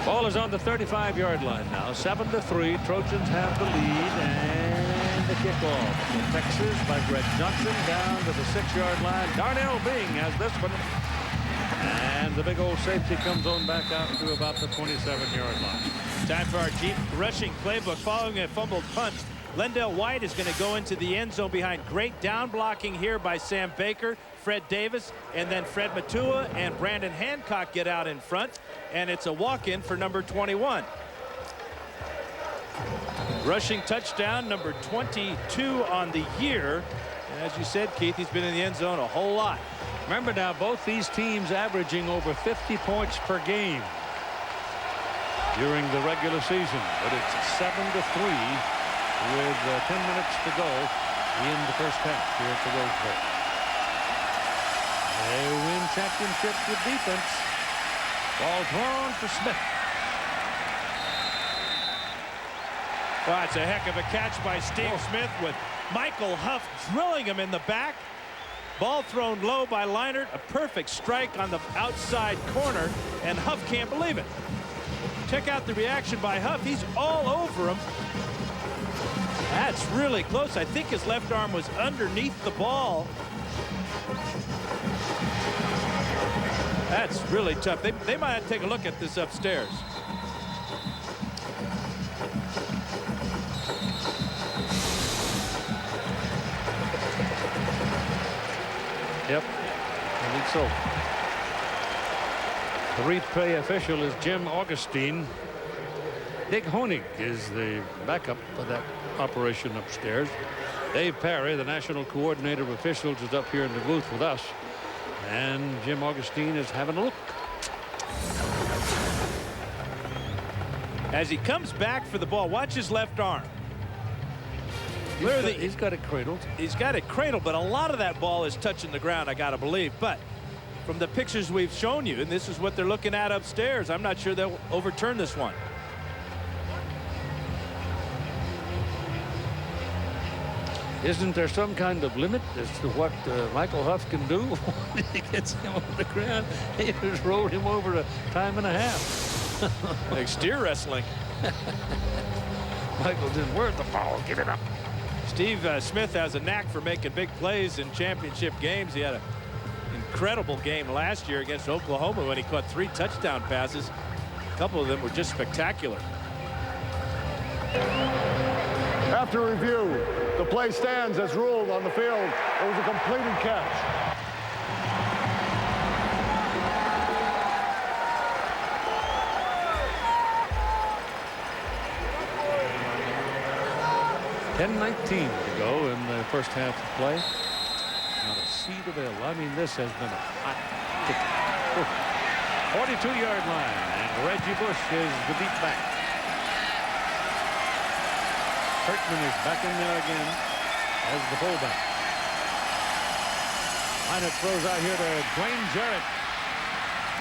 Ball is on the 35-yard line now. 7-3. Trojans have the lead, and the kickoff for Texas by Greg Johnson down to the 6-yard line. Darnell Bing has this one, and the big old safety comes on back out to about the 27-yard line. Time for our Jeep rushing playbook. Following a fumbled punt, Lendell White is going to go into the end zone behind great down blocking here by Sam Baker, Fred Davis, and then Fred Matua and Brandon Hancock get out in front, and it's a walk-in for number 21. Rushing touchdown, number 22 on the year. And as you said, Keith, he's been in the end zone a whole lot. Remember now, both these teams averaging over 50 points per game during the regular season, but it's 7-3 with 10 minutes to go in the first half here at the Rose Bowl. They win championships with defense. Ball thrown for Smith. Well, it's a heck of a catch by Steve Smith with Michael Huff drilling him in the back. Ball thrown low by Leinart. A perfect strike on the outside corner, and Huff can't believe it. Check out the reaction by Huff. He's all over him. That's really close. I think his left arm was underneath the ball. That's really tough. They might have to take a look at this upstairs. Yep, I think so. The replay official is Jim Augustine. Dick Honig is the backup for that operation upstairs. Dave Parry, the national coordinator of officials, is up here in the booth with us. And Jim Augustine is having a look. As he comes back for the ball, watch his left arm. He's got it cradled. He's got it cradled, but a lot of that ball is touching the ground, I got to believe. But from the pictures we've shown you, and this is what they're looking at upstairs, I'm not sure they'll overturn this one. Isn't there some kind of limit as to what Michael Huff can do when he gets him on the ground? He just rolled him over a time and a half. Like steer wrestling. Michael didn't worth the ball. Give it up. Steve Smith has a knack for making big plays in championship games. He had an incredible game last year against Oklahoma when he caught 3 touchdown passes. A couple of them were just spectacular. After review, the play stands as ruled on the field. It was a completed catch. $10:19 to go in the first half of play. Not a seed available. I mean, this has been a hot kick. 42-yard line, and Reggie Bush is the deep back. Kirkman is back in there again as the fullback. Leinart throws out here to Dwayne Jarrett.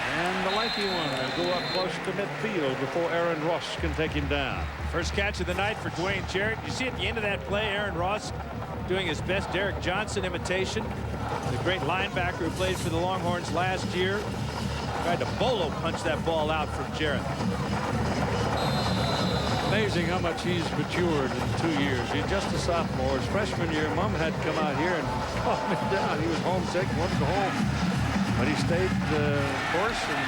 And the lanky one will go up close to midfield before Aaron Ross can take him down. First catch of the night for Dwayne Jarrett. You see at the end of that play, Aaron Ross doing his best Derek Johnson imitation. The great linebacker who played for the Longhorns last year. Tried to bolo punch that ball out from Jarrett. Amazing how much he's matured in 2 years. He's just a sophomore. His freshman year, Mom had come out here and calm him down. He was homesick, wanted to go home. But he stayed the course, and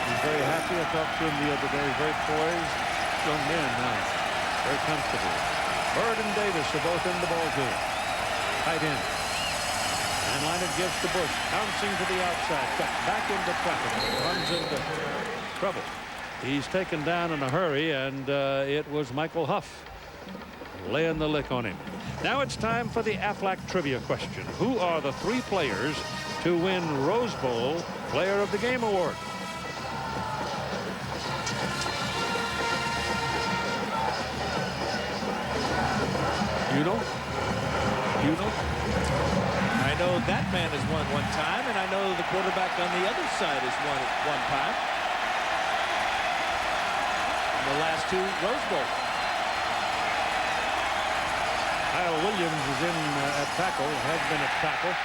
he's very happy. I talked to him the other day. Very poised. Young man now. Very comfortable. Bird and Davis are both in the ball game. Tight end. And Leinart gives to Bush. Bouncing to the outside. Cut back into traffic. Runs into trouble. He's taken down in a hurry, and it was Michael Huff laying the lick on him. Now it's time for the Aflac trivia question. Who are the 3 players to win Rose Bowl Player of the Game award? You know? You know? I know that man has won one time, and I know the quarterback on the other side has won it one time. In the last 2 Rose Bowls. Kyle Williams is in at tackle, has been at tackle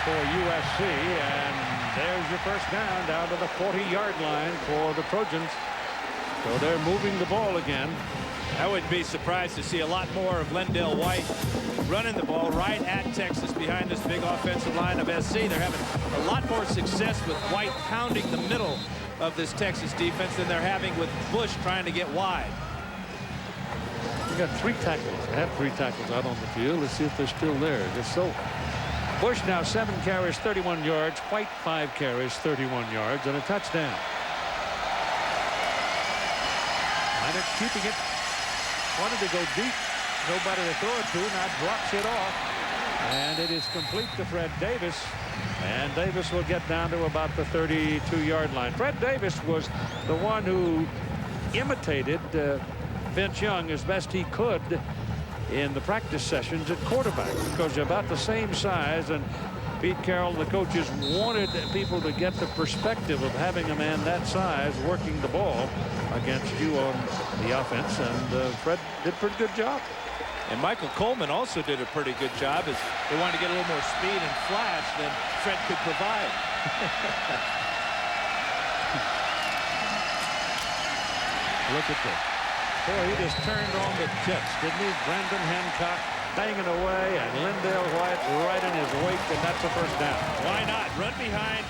for USC, and there's your first down to the 40-yard line for the Trojans. So they're moving the ball again. I wouldn't be surprised to see a lot more of Lendell White running the ball right at Texas behind this big offensive line of SC. They're having a lot more success with White pounding the middle of this Texas defense than they're having with Bush trying to get wide. We got 3 tackles. I have 3 tackles out on the field. Let's see if they're still there. Just so. Bush now 7 carries, 31 yards. White 5 carries, 31 yards, and a touchdown. Minor keeping it. Wanted to go deep. Nobody to throw it to. Now drops it off. And it is complete to Fred Davis. And Davis will get down to about the 32-yard line. Fred Davis was the one who imitated Vince Young as best he could in the practice sessions at quarterback, because you're about the same size, and Pete Carroll and the coaches wanted people to get the perspective of having a man that size working the ball against you on the offense, and Fred did a pretty good job. And Michael Coleman also did a pretty good job, as they wanted to get a little more speed and flash than Fred could provide. Look at this. Boy, he just turned on the jets, didn't he? Brandon Hancock banging away, and Lendell White right in his wake, and that's a first down. Why not? Run behind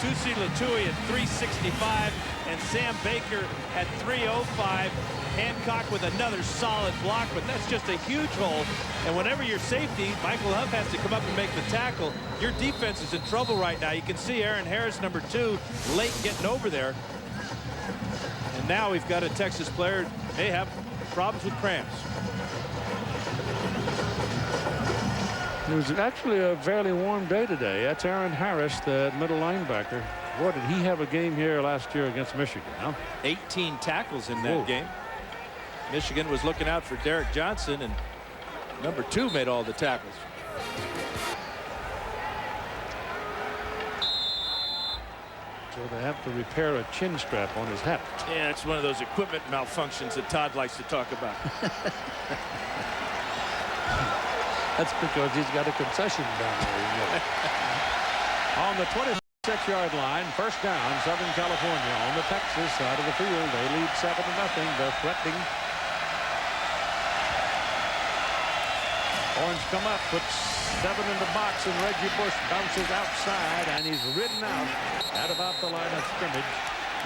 Tusi Latui at 365 and Sam Baker at 305. Hancock with another solid block, but that's just a huge hole. And whenever your safety, Michael Huff, has to come up and make the tackle, your defense is in trouble right now. You can see Aaron Harris, number 2, late getting over there. And now we've got a Texas player. They have problems with cramps. It was actually a fairly warm day today. That's Aaron Harris, the middle linebacker. Boy, did he have a game here last year against Michigan, huh? 18 tackles in that game. Michigan was looking out for Derek Johnson, and number 2 made all the tackles. So they have to repair a chin strap on his hat. Yeah, it's one of those equipment malfunctions that Todd likes to talk about. That's because he's got a concession down there. On the 26-yard line, first down, Southern California on the Texas side of the field. They lead 7-0. They're threatening. Orange come up, puts 7 in the box, and Reggie Bush bounces outside, and he's ridden out at about the line of scrimmage.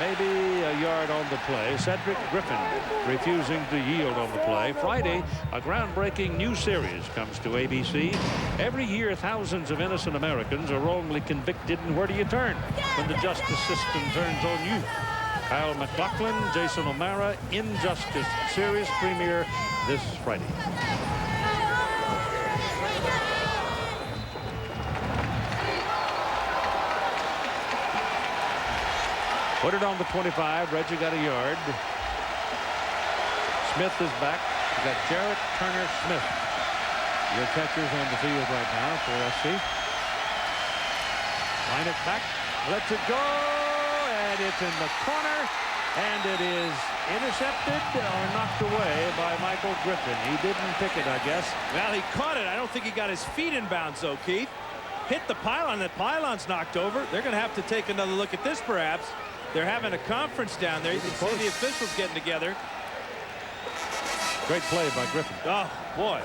Maybe a yard on the play. Cedric Griffin refusing to yield on the play. Friday, a groundbreaking new series comes to ABC. Every year, thousands of innocent Americans are wrongly convicted, and where do you turn when the justice system turns on you? Kyle McLaughlin, Jason O'Mara, Injustice series premiere this Friday. Put it on the 25. Reggie got a yard. Smith is back. We got Jarrett Turner Smith, your catchers on the field right now for SC. Line it back. Lets it go. And it's in the corner. And it is intercepted or knocked away by Michael Griffin. He didn't pick it, I guess. Well, he caught it. I don't think he got his feet in bounds, though, Keith. Hit the pylon. That pylon's knocked over. They're going to have to take another look at this, perhaps. They're having a conference down there. You can see the officials getting together. Great play by Griffin. Oh, boy.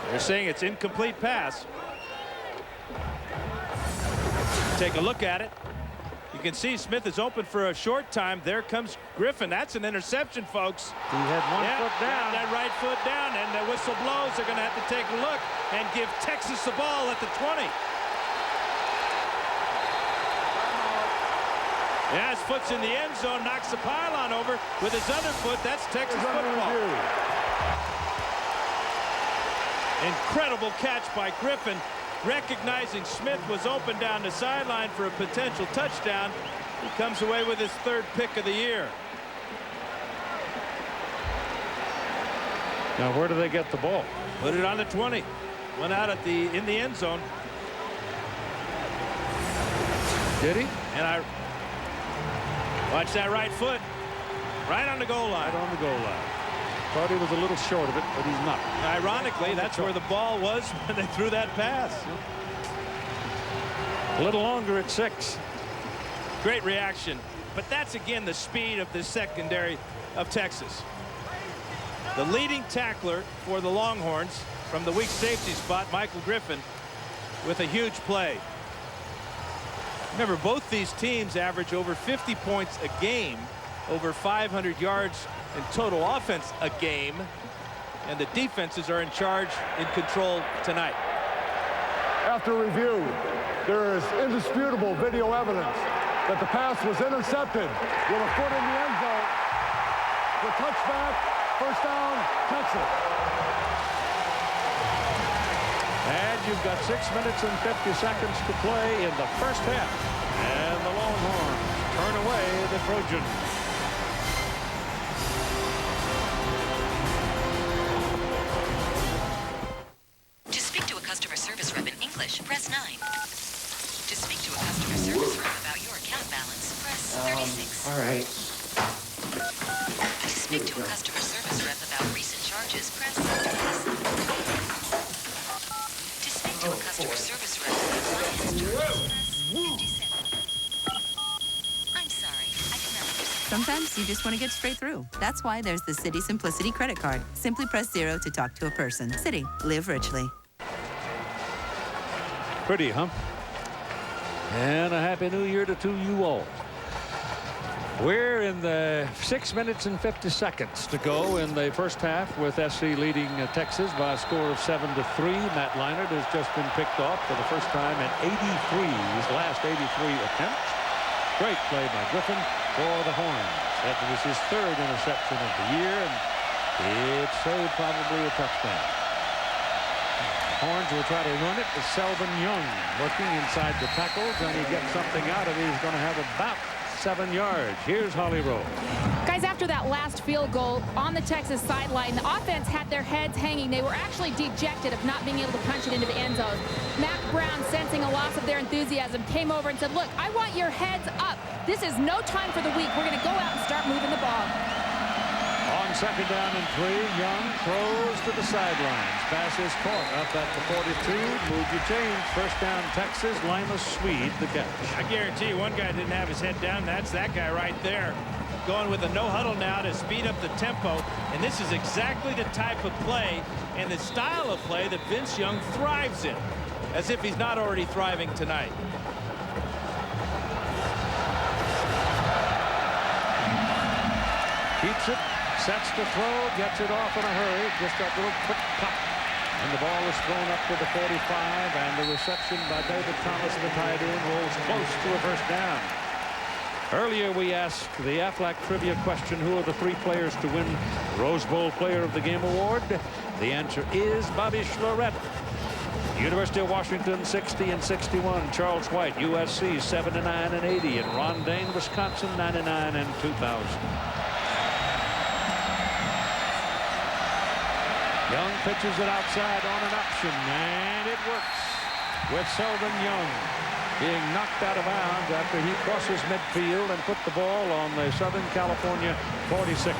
They're saying it's incomplete pass. Take a look at it. You can see Smith is open for a short time. There comes Griffin. That's an interception, folks. He had one foot down. That right foot down, and the whistle blows. They're going to have to take a look and give Texas the ball at the 20. Yeah, his foot's in the end zone, knocks the pylon over with his other foot. That's Texas football. Incredible catch by Griffin, recognizing Smith was open down the sideline for a potential touchdown. He comes away with his 3rd pick of the year. Now, where do they get the ball? Put it on the 20. Went out in the end zone. Did he? And watch that right foot. Right on the goal line. Right on the goal line. Thought he was a little short of it, but he's not. Ironically, that's where the ball was when they threw that pass. A little longer at 6. Great reaction. But that's, again, the speed of the secondary of Texas. The leading tackler for the Longhorns from the weak safety spot, Michael Griffin, with a huge play. Remember, both these teams average over 50 points a game, over 500 yards in total offense a game, and the defenses are in charge, in control tonight. After review, there is indisputable video evidence that the pass was intercepted with a foot in the end zone. The touchback, first down, Texas. And you've got 6 minutes and 50 seconds to play in the first half. And the Longhorns turn away the Trojans. To speak to a customer service rep in English, press 9. To speak to a customer service rep about your account balance, press 36. All right. To speak to a customer service rep about recent charges, press 57. To speak to a customer service rep about finance charges, press 57. I'm sorry, I did not understand. Sometimes you just want to get straight through. That's why there's the Citi Simplicity credit card. Simply press 0 to talk to a person. Citi, live richly. Pretty, huh? And a happy new year to you all. We're in the 6 minutes and 50 seconds to go in the first half, with SC leading Texas by a score of 7-3. Matt Leinart has just been picked off for the first time in his last 83 attempts. Great play by Griffin for the Horns. That was his 3rd interception of the year, and it saved probably a touchdown. Horns will try to run it with Selvin Young working inside the tackles, and he gets something out of it. He's going to have about 7 yards. Here's Holly Rowe. Guys, after that last field goal on the Texas sideline, the offense had their heads hanging. They were actually dejected of not being able to punch it into the end zone. Mac Brown, sensing a loss of their enthusiasm, came over and said, look, I want your heads up. This is no time for the weak. We're going to go out and start moving the ball. On 2nd down and 3, Young throws to the sidelines. Pass is caught up at the 42. Move your change. First down, Texas. Linus Swede, the catch. I guarantee you one guy didn't have his head down. That's that guy right there. Going with a no huddle now to speed up the tempo. And this is exactly the type of play and the style of play that Vince Young thrives in. As if he's not already thriving tonight. Keeps it. Sets to throw, gets it off in a hurry. Just that little quick pop. And the ball is thrown up to the 45, and the reception by David Thomas, the tight end, rolls close to a first down. Earlier we asked the Aflac trivia question, who are the 3 players to win Rose Bowl Player of the Game award? The answer is Bobby Schlorett. University of Washington 60 and 61. Charles White, USC 79 and 80. And Ron Dane, Wisconsin 99 and 2000. Young pitches it outside on an option, and it works with Selvin Young being knocked out of bounds after he crosses midfield and put the ball on the Southern California 46.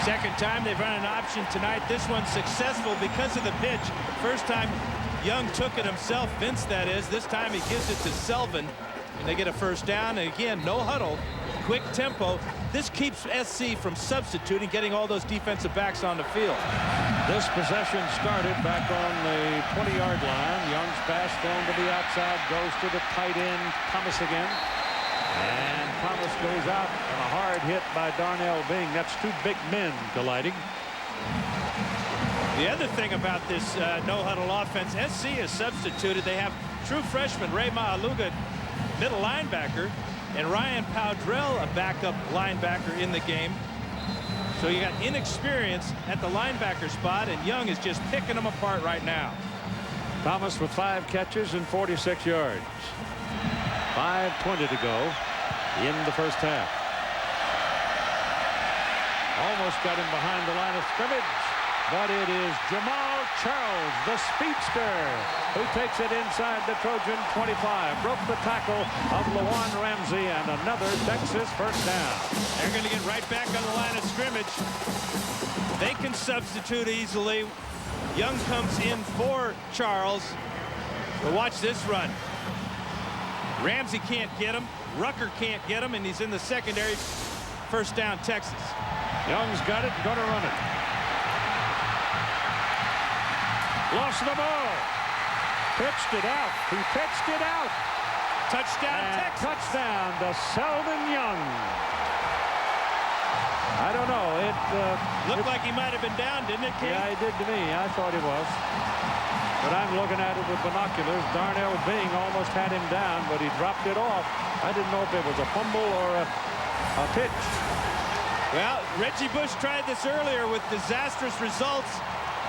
Second time they've run an option tonight. This one's successful because of the pitch. First time Young took it himself, Vince that is. This time he gives it to Selvin, and they get a first down. And again, no huddle, quick tempo. This keeps SC from substituting, getting all those defensive backs on the field. This possession started back on the 20-yard line. Young's pass thrown to the outside, goes to the tight end, Thomas again. And Thomas goes out on a hard hit by Darnell Bing. That's 2 big men colliding. The other thing about this no-huddle offense, SC is substituted. They have true freshman Ray Ma'aluga, middle linebacker, and Ryan Powdrell, a backup linebacker in the game. So you got inexperience at the linebacker spot, and Young is just picking them apart right now. Thomas with 5 catches and 46 yards. 5:20 to go in the first half. Almost got him behind the line of scrimmage. But it is Jamal Charles, the speedster, who takes it inside the Trojan 25. Broke the tackle of Lawan Ramsey, and another Texas first down. They're going to get right back on the line of scrimmage. They can substitute easily. Young comes in for Charles. But watch this run. Ramsey can't get him. Rucker can't get him, and he's in the secondary. First down, Texas. Young's got it, going to run it. Lost the ball. Pitched it out. He pitched it out. Touchdown, and Texas. Touchdown to Selden Young. I don't know. It looked like he might have been down, didn't it, King? Yeah, he did to me. I thought he was. But I'm looking at it with binoculars. Darnell Bing almost had him down, but he dropped it off. I didn't know if it was a fumble or a pitch. Well, Reggie Bush tried this earlier with disastrous results.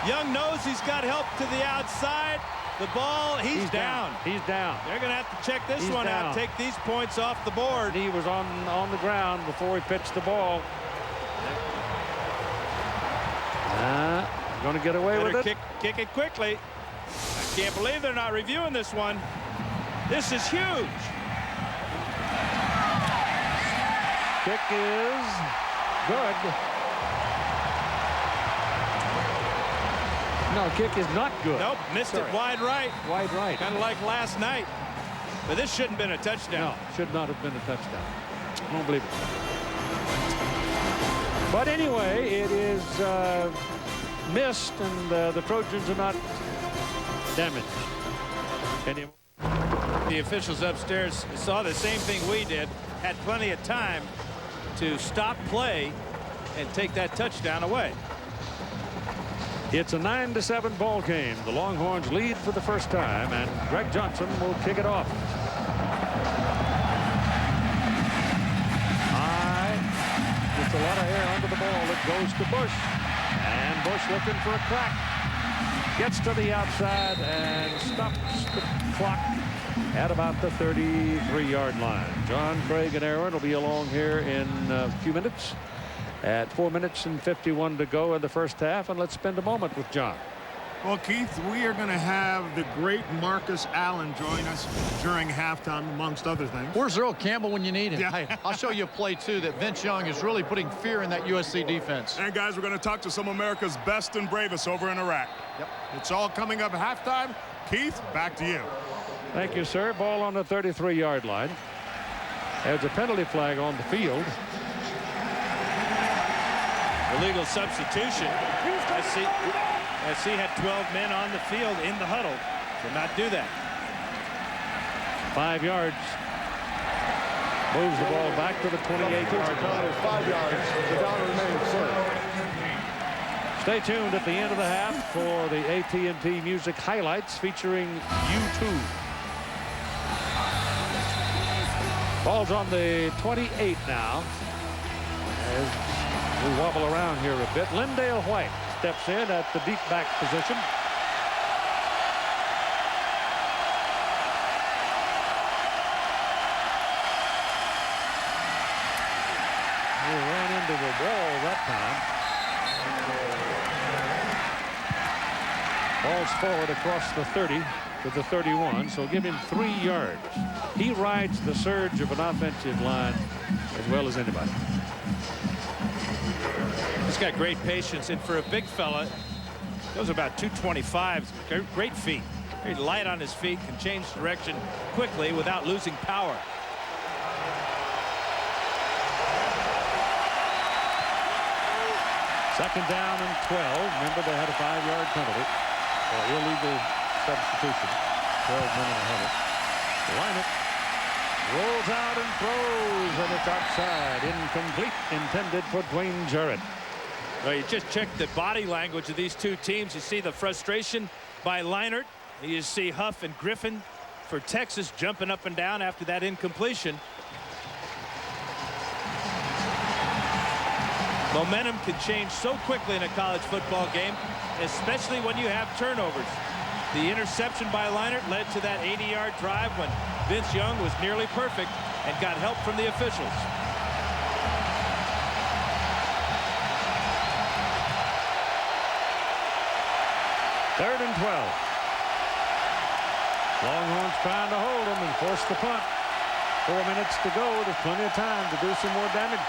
Young knows he's got help to the outside. The ball, he's down. He's down. They're going to have to check this one down. out. Take these points off the board. He was on the ground before he pitched the ball. Going to get away with it. Kick it quickly. I can't believe they're not reviewing this one. This is huge. Kick is good. No, kick is not good. Nope, missed it wide right. Wide right. Kind of like last night. But this shouldn't have been a touchdown. No, should not have been a touchdown. I don't believe it. But anyway, it is missed, and the Trojans are not damaged anymore. The officials upstairs saw the same thing we did, had plenty of time to stop play and take that touchdown away. It's a 9-7 ball game. The Longhorns lead for the first time, and Greg Johnson will kick it off. Gets a lot of air under the ball. It goes to Bush, and Bush looking for a crack. Gets to the outside and stops the clock at about the 33-yard line. John, Craig, and Aaron will be along here in a few minutes. At 4 minutes and 51 to go in the first half, and let's spend a moment with John. Well, Keith, we are going to have the great Marcus Allen join us during halftime, amongst other things. Where's Earl Campbell when you need him? Yeah. Hey, I'll show you a play, too, that Vince Young is really putting fear in that USC defense. And, guys, we're going to talk to some of America's best and bravest over in Iraq. Yep. It's all coming up at halftime. Keith, back to you. Thank you, sir. Ball on the 33-yard line. There's a penalty flag on the field. Illegal substitution. SC had 12 men on the field in the huddle. Did not do that. 5 yards. Moves the ball back to the 28-yard line. 5 yards. The down remains, sir. Stay tuned at the end of the half for the AT&T Music highlights featuring U2. Ball's on the 28 now. As we wobble around here a bit. Lindale White steps in at the deep back position. He ran into the wall that time. Ball's forward across the 30 to the 31, so give him 3 yards. He rides the surge of an offensive line as well as anybody. He's got great patience, and for a big fella, those are about 225. Great feet. Very light on his feet, can change direction quickly without losing power. Second down and 12. Remember, they had a 5-yard penalty for illegal substitution. 12 men in the huddle. Line it. Rolls out and throws, and it's outside. Incomplete. Intended for Dwayne Jarrett. Well, you just check the body language of these two teams. You see the frustration by Leinart. You see Huff and Griffin for Texas jumping up and down after that incompletion. Momentum can change so quickly in a college football game, especially when you have turnovers. The interception by Leinart led to that 80-yard drive when Vince Young was nearly perfect and got help from the officials. 3rd and 12. Longhorns trying to hold them and force the punt. 4 minutes to go. There's plenty of time to do some more damage.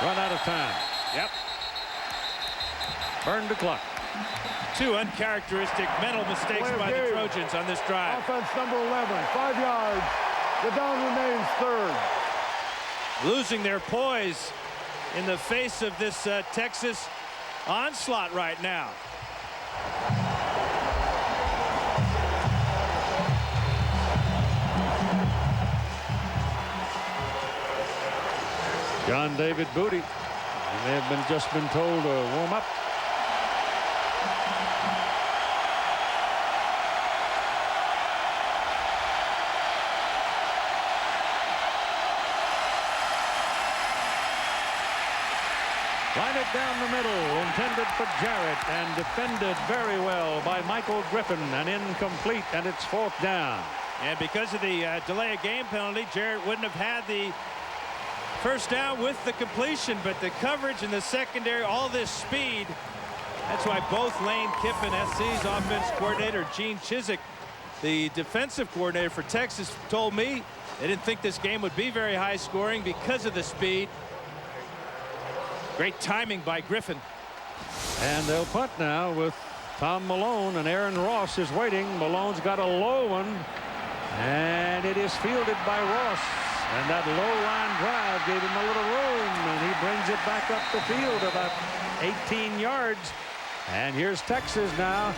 Run out of time. Yep. Burn the clock. 2 uncharacteristic mental mistakes by the Trojans on this drive. Offense number 11, 5 yards. The down remains 3rd. Losing their poise in the face of this Texas onslaught right now. John David Booty. He may have just been told to warm up. Line it down the middle, intended for Jarrett, and defended very well by Michael Griffin, and incomplete, and it's 4th down. And because of the delay of game penalty, Jarrett wouldn't have had the 1st down with the completion, but the coverage in the secondary, all this speed. That's why both Lane Kiffin, SC's offense coordinator, Gene Chizik, the defensive coordinator for Texas, told me they didn't think this game would be very high scoring because of the speed. Great timing by Griffin. And they'll punt now with Tom Malone, and Aaron Ross is waiting. Malone's got a low one, and it is fielded by Ross. And that low line drive gave him a little room, and he brings it back up the field about 18 yards. And here's Texas now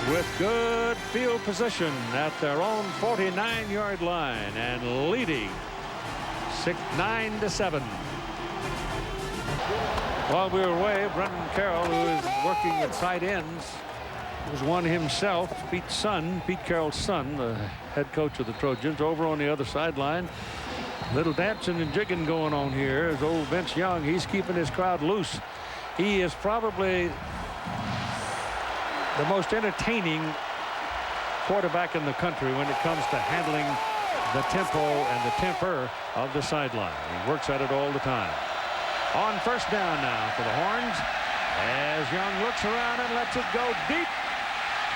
with good field position at their own 49-yard line and leading 9-7. While we were away, Brendan Carroll, who is working with tight ends, was one himself. Pete Carroll's son, the head coach of the Trojans, over on the other sideline. Little dancing and jigging going on here. As old Vince Young, he's keeping his crowd loose. He is probably the most entertaining quarterback in the country when it comes to handling the tempo and the temper of the sideline. He works at it all the time. On 1st down now for the Horns, as Young looks around and lets it go deep,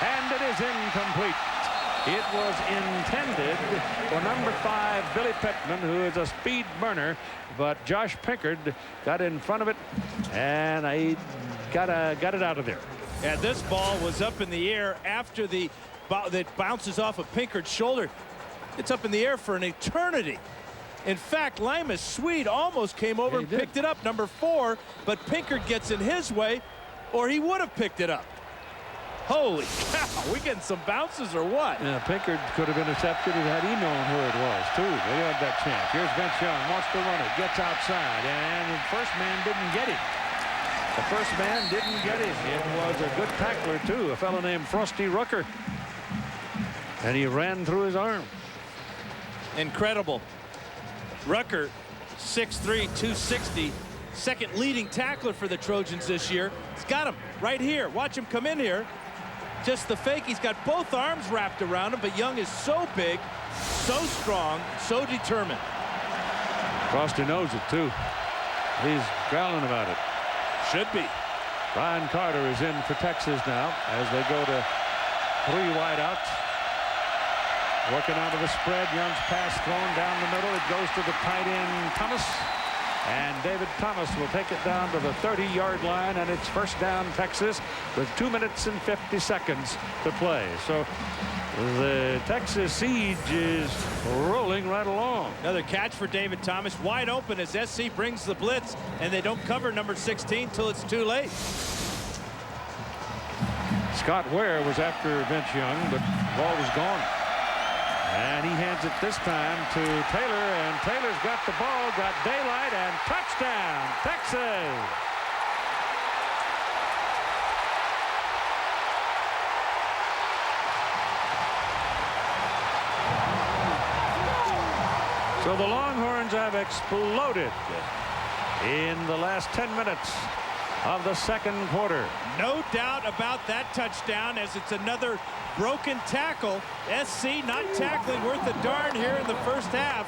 and it is incomplete. It was intended for number 5, Billy Pittman, who is a speed burner, but Josh Pinkard got in front of it, and he got it out of there. Yeah, this ball was up in the air after that bounces off of Pinkard's shoulder. It's up in the air for an eternity. In fact, Limas Swede almost came over and picked it up, number 4, but Pinkard gets in his way, or he would have picked it up. Holy cow, we getting some bounces or what? Yeah, Pinkard could have intercepted it had he known who it was, too. They had that chance. Here's Vince Young, wants to run it, gets outside, and the first man didn't get him. The first man didn't get him. It was a good tackler, too, a fellow named Frosty Rucker. And he ran through his arm. Incredible. Rucker, 6'3", 260, second leading tackler for the Trojans this year. He's got him right here. Watch him come in here. Just the fake. He's got both arms wrapped around him, but Young is so big, so strong, so determined. Frosty knows it, too. He's growling about it. Should be. Ryan Carter is in for Texas now as they go to 3 wideouts. Working out of the spread. Young's pass thrown down the middle. It goes to the tight end Thomas. And David Thomas will take it down to the 30-yard line, and it's 1st down Texas with 2 minutes and 50 seconds to play. So the Texas siege is rolling right along. Another catch for David Thomas, wide open as SC brings the blitz, and they don't cover number 16 till it's too late. Scott Ware was after Vince Young, but the ball was gone. And he hands it this time to Taylor, and Taylor's got the ball, got daylight, and touchdown, Texas. So the Longhorns have exploded in the last 10 minutes of the 2nd quarter. No doubt about that touchdown, as it's another broken tackle. SC not tackling worth a darn here in the 1st half.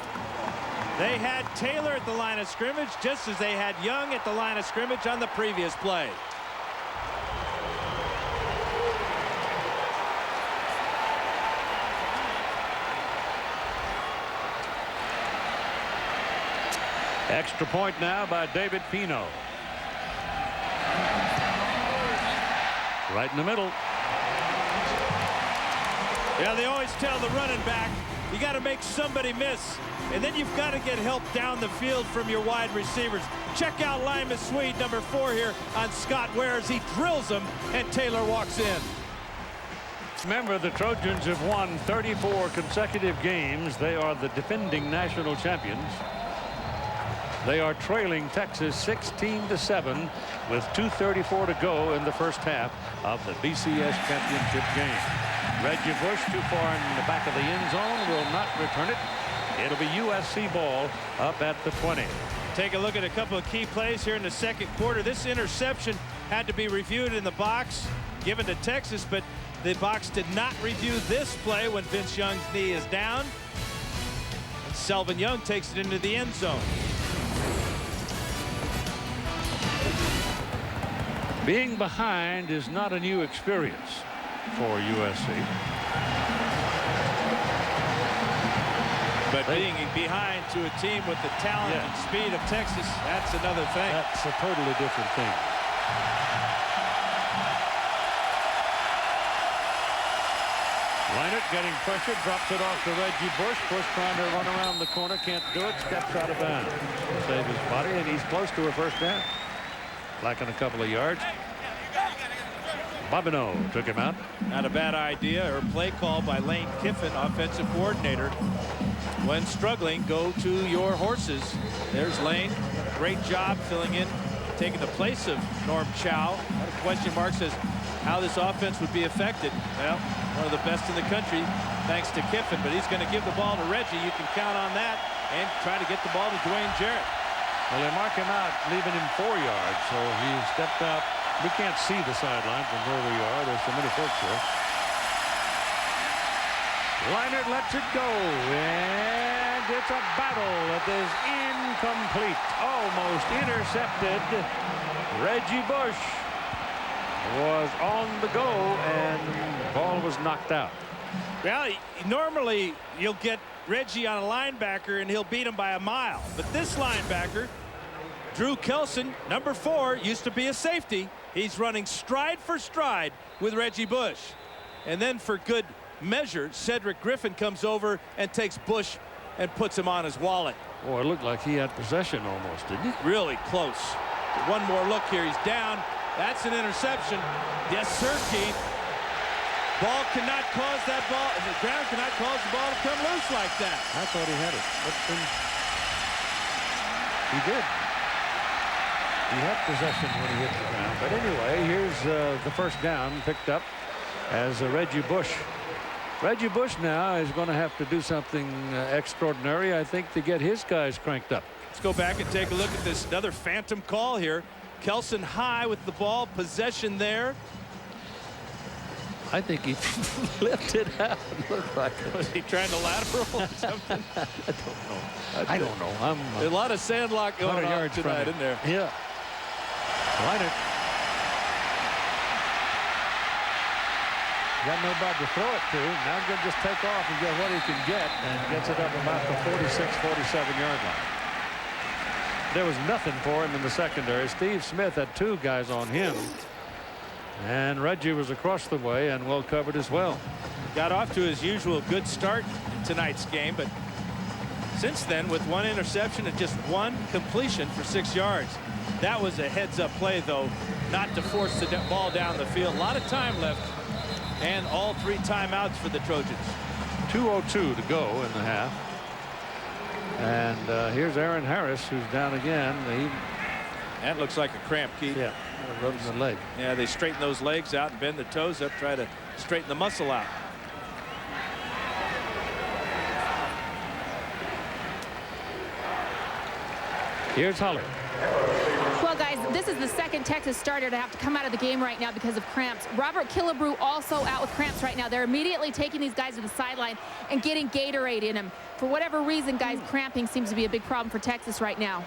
They had Taylor at the line of scrimmage, just as they had Young at the line of scrimmage on the previous play. Extra point now by David Pino. Right in the middle. Yeah, they always tell the running back, you got to make somebody miss. And then you've got to get help down the field from your wide receivers. Check out Lyman Swede, number 4 here on Scott Ware as he drills him, and Taylor walks in. Remember, the Trojans have won 34 consecutive games. They are the defending national champions. They are trailing Texas 16-7 with 2:34 to go in the first half of the BCS championship game. Reggie Bush too far in the back of the end zone, will not return it. It'll be USC ball up at the 20. Take a look at a couple of key plays here in the second quarter. This interception had to be reviewed in the box, given to Texas, but the box did not review this play when Vince Young's knee is down. And Selvin Young takes it into the end zone. Being behind is not a new experience for USC. But being behind to a team with the talent and speed of Texas, that's another thing. That's a totally different thing. Leinert getting pressured, drops it off to Reggie Bush. Bush trying to run around the corner, can't do it, steps out of bounds. Save his body, and he's close to a first down. Lacking a couple of yards. Bobineau took him out. Not a bad idea or play call by Lane Kiffin, offensive coordinator. When struggling, go to your horses. There's Lane. Great job filling in, taking the place of Norm Chow. Not a question mark says how this offense would be affected. Well, one of the best in the country, thanks to Kiffin, but he's going to give the ball to Reggie. You can count on that, and try to get the ball to Dwayne Jarrett. Well, they mark him out, leaving him 4 yards, so he stepped out. We can't see the sideline from where we are. There's so many folks here. Leinert lets it go, and it's a battle that is incomplete. Almost intercepted. Reggie Bush was on the go, and the ball was knocked out. Well, normally you'll get Reggie on a linebacker and he'll beat him by a mile. But this linebacker, Drew Kelson, number 4, used to be a safety. He's running stride for stride with Reggie Bush. And then for good measure, Cedric Griffin comes over and takes Bush and puts him on his wallet. Boy, it looked like he had possession almost, didn't he? Really close. One more look here. He's down. That's an interception. Yes, sir, Keith. Ball cannot cause that ball. The ground cannot cause the ball to come loose like that. I thought he had it. But he did. He had possession when he hit the ground. But anyway, here's the first down picked up as Reggie Bush. Reggie Bush now is going to have to do something extraordinary, I think, to get his guys cranked up. Let's go back and take a look at this. Another phantom call here. Kelson high with the ball, possession there. I think he flipped it out. Looked like it. Was he trying to lateral or something? I don't know. I'm a lot of sandlot going on tonight, isn't there? Yeah. Leinert. Got nobody to throw it to. Now I'm going to just take off and get what he can get, and gets it up about the 46, 47-yard line. There was nothing for him in the secondary. Steve Smith had 2 guys on him. And Reggie was across the way and well covered as well. Got off to his usual good start in tonight's game, but since then, with 1 interception and just 1 completion for 6 yards. That was a heads-up play, though, not to force the ball down the field. A lot of time left, and all 3 timeouts for the Trojans. 2:02 to go in the half. And here's Aaron Harris, who's down again. That looks like a cramp, Keith. Yeah, rubbing the leg. Yeah, they straighten those legs out and bend the toes up, try to straighten the muscle out. Here's Holly. Well, guys, this is the second Texas starter to have to come out of the game right now because of cramps. Robert Killebrew also out with cramps right now. They're immediately taking these guys to the sideline and getting Gatorade in them. For whatever reason, guys, cramping seems to be a big problem for Texas right now.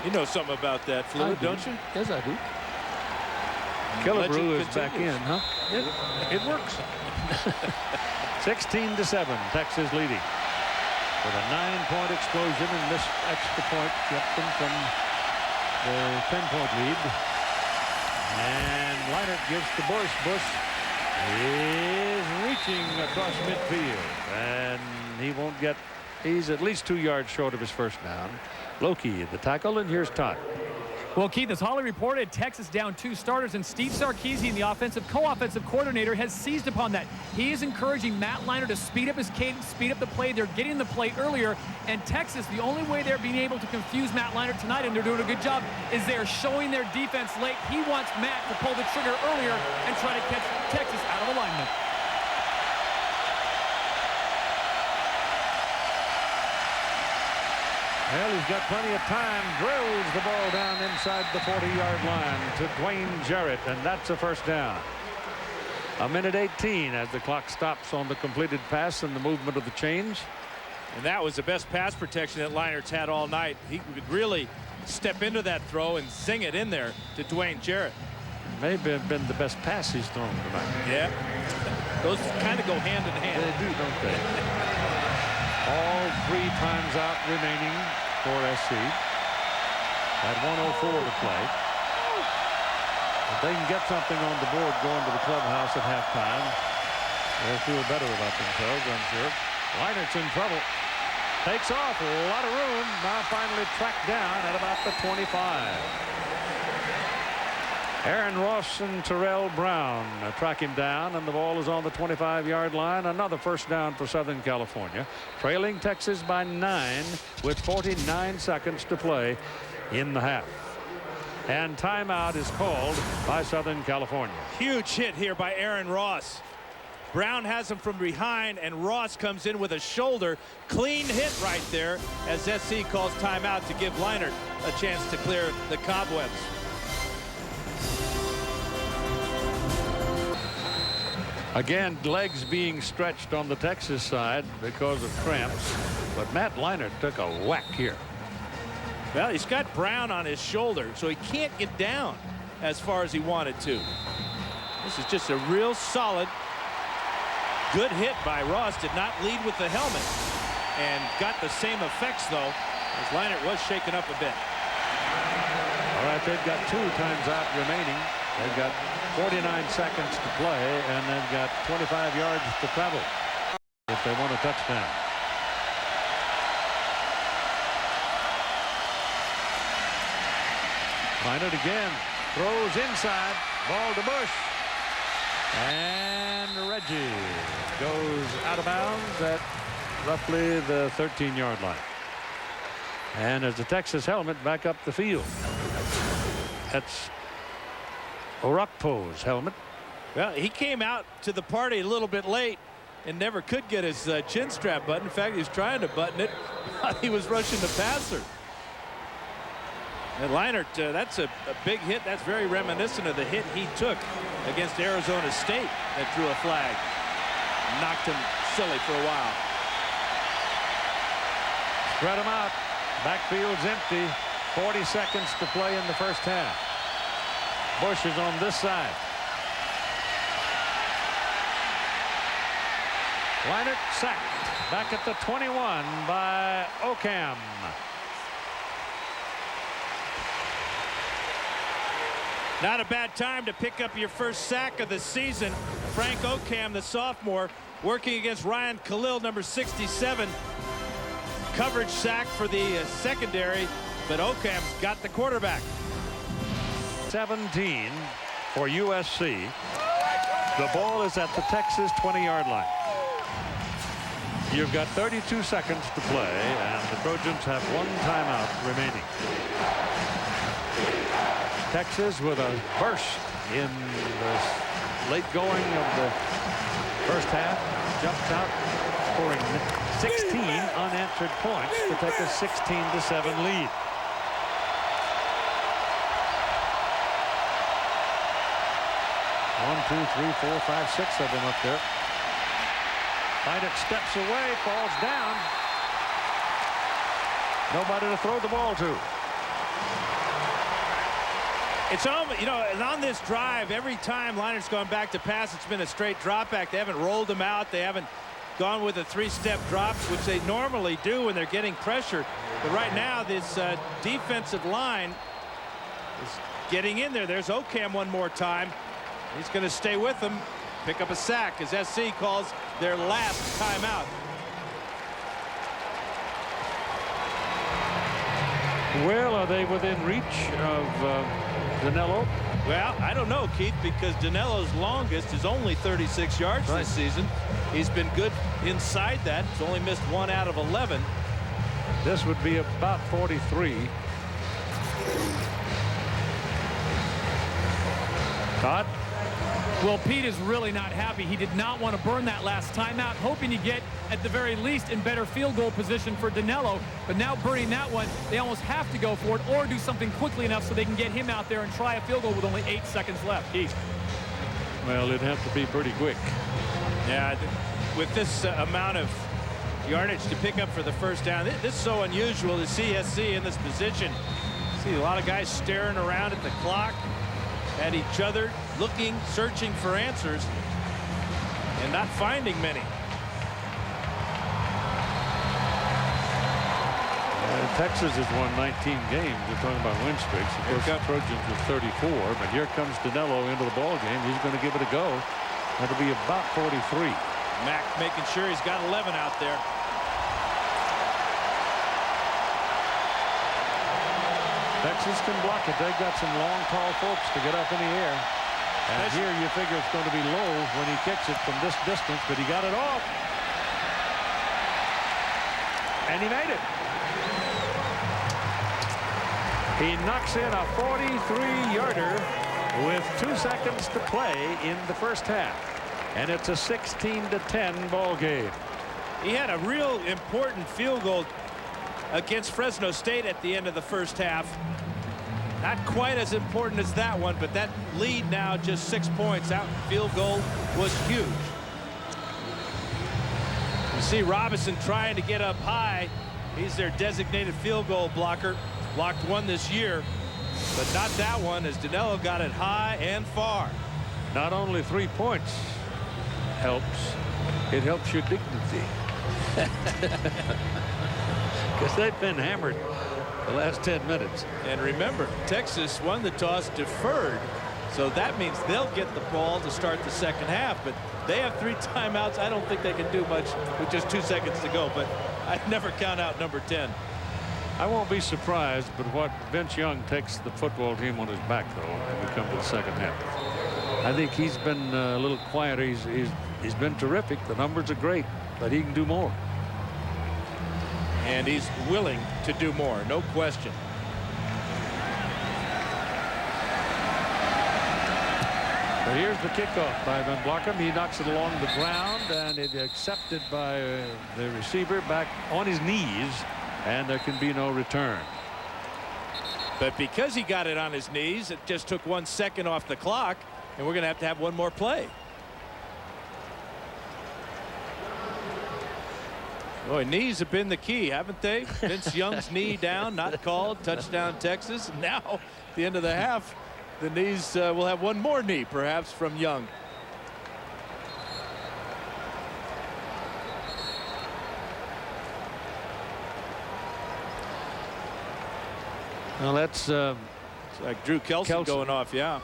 You know something about that fluid, don't you? Yes, I do. Killebrew is back in, huh? It works. 16-7, Texas leading. with a 9-point explosion, and this extra point kept them from the 10-point lead. And Leinart gives to Bush. Bush is reaching across midfield, and he won't get. He's at least 2 yards short of his first down. Loki the tackle, and here's Todd. Well, Keith, as Holly reported, Texas down 2 starters, and Steve Sarkisian, the offensive co-offensive coordinator, has seized upon that. He is encouraging Matt Leinart to speed up his cadence, speed up the play. They're getting the play earlier, and Texas, the only way they're being able to confuse Matt Leinart tonight, and they're doing a good job, is they're showing their defense late. He wants Matt to pull the trigger earlier and try to catch Texas out of alignment. Well, he's got plenty of time. Drills the ball down inside the 40-yard line to Dwayne Jarrett, and that's a first down. A minute 18 as the clock stops on the completed pass and the movement of the chains. And that was the best pass protection that Leinart's had all night. He could really step into that throw and zing it in there to Dwayne Jarrett. May have been the best pass he's thrown tonight. Yeah. Those kind of go hand in hand. They do, don't they? All 3 times out remaining for SC. At 1:04 to play. If they can get something on the board going to the clubhouse at halftime, they'll feel better about themselves, I'm sure. Leinart's in trouble. Takes off, a lot of room. Now finally tracked down at about the 25. Aaron Ross and Terrell Brown track him down, and the ball is on the 25-yard line. Another first down for Southern California, trailing Texas by 9 with 49 seconds to play in the half. And timeout is called by Southern California. Huge hit here by Aaron Ross. Brown has him from behind, and Ross comes in with a shoulder. Clean hit right there as SC calls timeout to give Leinart a chance to clear the cobwebs. Again, legs being stretched on the Texas side because of cramps, but Matt Leinart took a whack here. Well, he's got Brown on his shoulder, so he can't get down as far as he wanted to. This is just a real solid, good hit by Ross. Did not lead with the helmet and got the same effects, though, as Leinart was shaken up a bit. All right, they've got 2 times out remaining. They've got 49 seconds to play, and they've got 25 yards to travel if they want a touchdown. Leinart again throws inside, ball to Bush, and Reggie goes out of bounds at roughly the 13-yard line. And as the Texas helmet back up the field, that's Orakpo's helmet. Well, he came out to the party a little bit late and never could get his chin strap button. In fact, he was trying to button it while he was rushing the passer. And Leinart, that's a big hit. That's very reminiscent of the hit he took against Arizona State that drew a flag. Knocked him silly for a while. Spread him out. Backfield's empty. 40 seconds to play in the first half. Bush is on this side. Leinart sacked back at the 21 by Ocam. Not a bad time to pick up your first sack of the season. Frank Ocam, the sophomore, working against Ryan Khalil, number 67. Coverage sack for the secondary, but Okam's got the quarterback. 17 for USC. The ball is at the Texas 20-yard line. You've got 32 seconds to play, and the Trojans have 1 timeout remaining. Texas with a burst in the late going of the first half, jumps out, scoring 16 unanswered points to take a 16-7 lead. One, two, three, four, five, 6 of them up there. Leinart steps away, falls down. Nobody to throw the ball to. It's almost, you know, and on this drive, every time Leinart's gone back to pass, it's been a straight drop back. They haven't rolled him out. They haven't gone with a three-step drop, which they normally do when they're getting pressure. But right now, this defensive line is getting in there. There's Ocam one more time. He's going to stay with them, pick up a sack as SC calls their last timeout. Well, are they within reach of Danilo? Well, I don't know, Keith, because Danielo's longest is only 36 yards this season. He's been good inside that. He's only missed 1 out of 11. This would be about 43. Todd? Well, Pete is really not happy. He did not want to burn that last timeout, hoping to get, at the very least, in better field goal position for Danilo. But now burning that one, they almost have to go for it or do something quickly enough so they can get him out there and try a field goal with only 8 seconds left. Keith. Well, it'd have to be pretty quick. Yeah, with this amount of yardage to pick up for the first down, this is so unusual to see SC in this position. See a lot of guys staring around at the clock, at each other, looking, searching for answers, and not finding many. Texas has won 19 games. We're talking about win streaks. Of course, the Trojans with 34, but here comes Danilo into the ball game. He's going to give it a go. That'll be about 43. Mack making sure he's got 11 out there. Texas can block it. They've got some long, tall folks to get up in the air. And here you figure it's going to be low when he kicks it from this distance, but he got it off. And he made it. He knocks in a 43-yarder with 2 seconds to play in the first half. And it's a 16-10 ball game. He had a real important field goal against Fresno State at the end of the first half. Not quite as important as that one, but that lead now just 6 points out. Field goal was huge. You see Robinson trying to get up high. He's their designated field goal blocker. Blocked one this year, but not that one, as Danilo got it high and far. Not only 3 points helps, it helps your dignity. Because they've been hammered the last 10 minutes. And remember, Texas won the toss, deferred, so that means they'll get the ball to start the second half. But they have 3 timeouts. I don't think they can do much with just 2 seconds to go, but I'd never count out number 10. I won't be surprised, but what Vince Young takes the football team on his back, though, when we come to the second half. I think he's been a little quieter. He's been terrific. The numbers are great, but he can do more. And he's willing to do more, no question. But here's the kickoff by Van Blockham. He knocks it along the ground, and it's accepted by the receiver back on his knees, and there can be no return. But because he got it on his knees, it just took 1 second off the clock, and we're going to have one more play. Boy, knees have been the key, haven't they? Vince Young's knee down, not called, touchdown Texas. And now, at the end of the half, the knees will have one more knee, perhaps, from Young. Well, that's it's like Drew Kelson going off, yeah.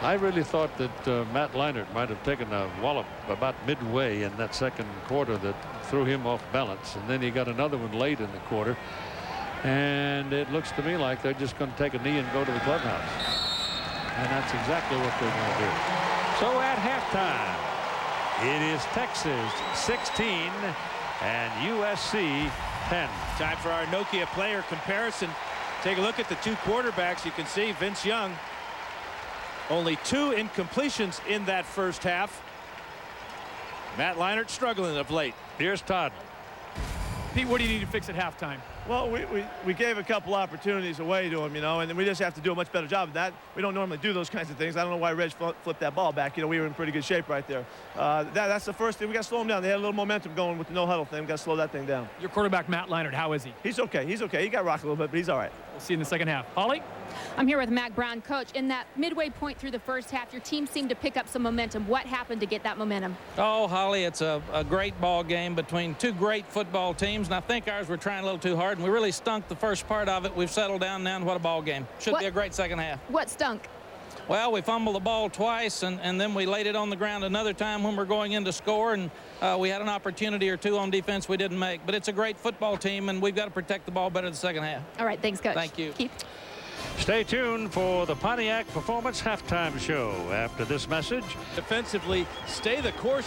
I really thought that Matt Leinart might have taken a wallop about midway in that second quarter that threw him off balance, and then he got another one late in the quarter, and it looks to me like they're just going to take a knee and go to the clubhouse, and that's exactly what they're going to do. So at halftime, it is Texas 16 and USC 10. Time for our Nokia player comparison. Take a look at the 2 quarterbacks. You can see Vince Young, only 2 incompletions in that first half. Matt Leinart struggling of late. Here's Todd. Pete, what do you need to fix at halftime? Well, we gave a couple opportunities away to him, you know, and we just have to do a much better job of that. We don't normally do those kinds of things. I don't know why Reg flipped that ball back. You know, we were in pretty good shape right there. That's the first thing. We got to slow him down. They had a little momentum going with the no-huddle thing. We got to slow that thing down. Your quarterback, Matt Leinart, how is he? He's okay. He's okay. He got rocked a little bit, but he's all right. We'll see you in the second half. Holly? I'm here with Mac Brown. Coach, in that midway point through the first half, your team seemed to pick up some momentum. What happened to get that momentum? Oh, Holly, it's a great ball game between two great football teams, and I think ours were trying a little too hard, and we really stunk the first part of it. We've settled down now, and what a ball game. Should be a great second half. What stunk? Well, we fumbled the ball twice, and then we laid it on the ground another time when we're going in to score, and we had an opportunity or two on defense we didn't make. But it's a great football team, and we've got to protect the ball better the second half. All right, thanks, Coach. Thank you. Keith. Stay tuned for the Pontiac Performance Halftime Show after this message. Defensively, stay the course.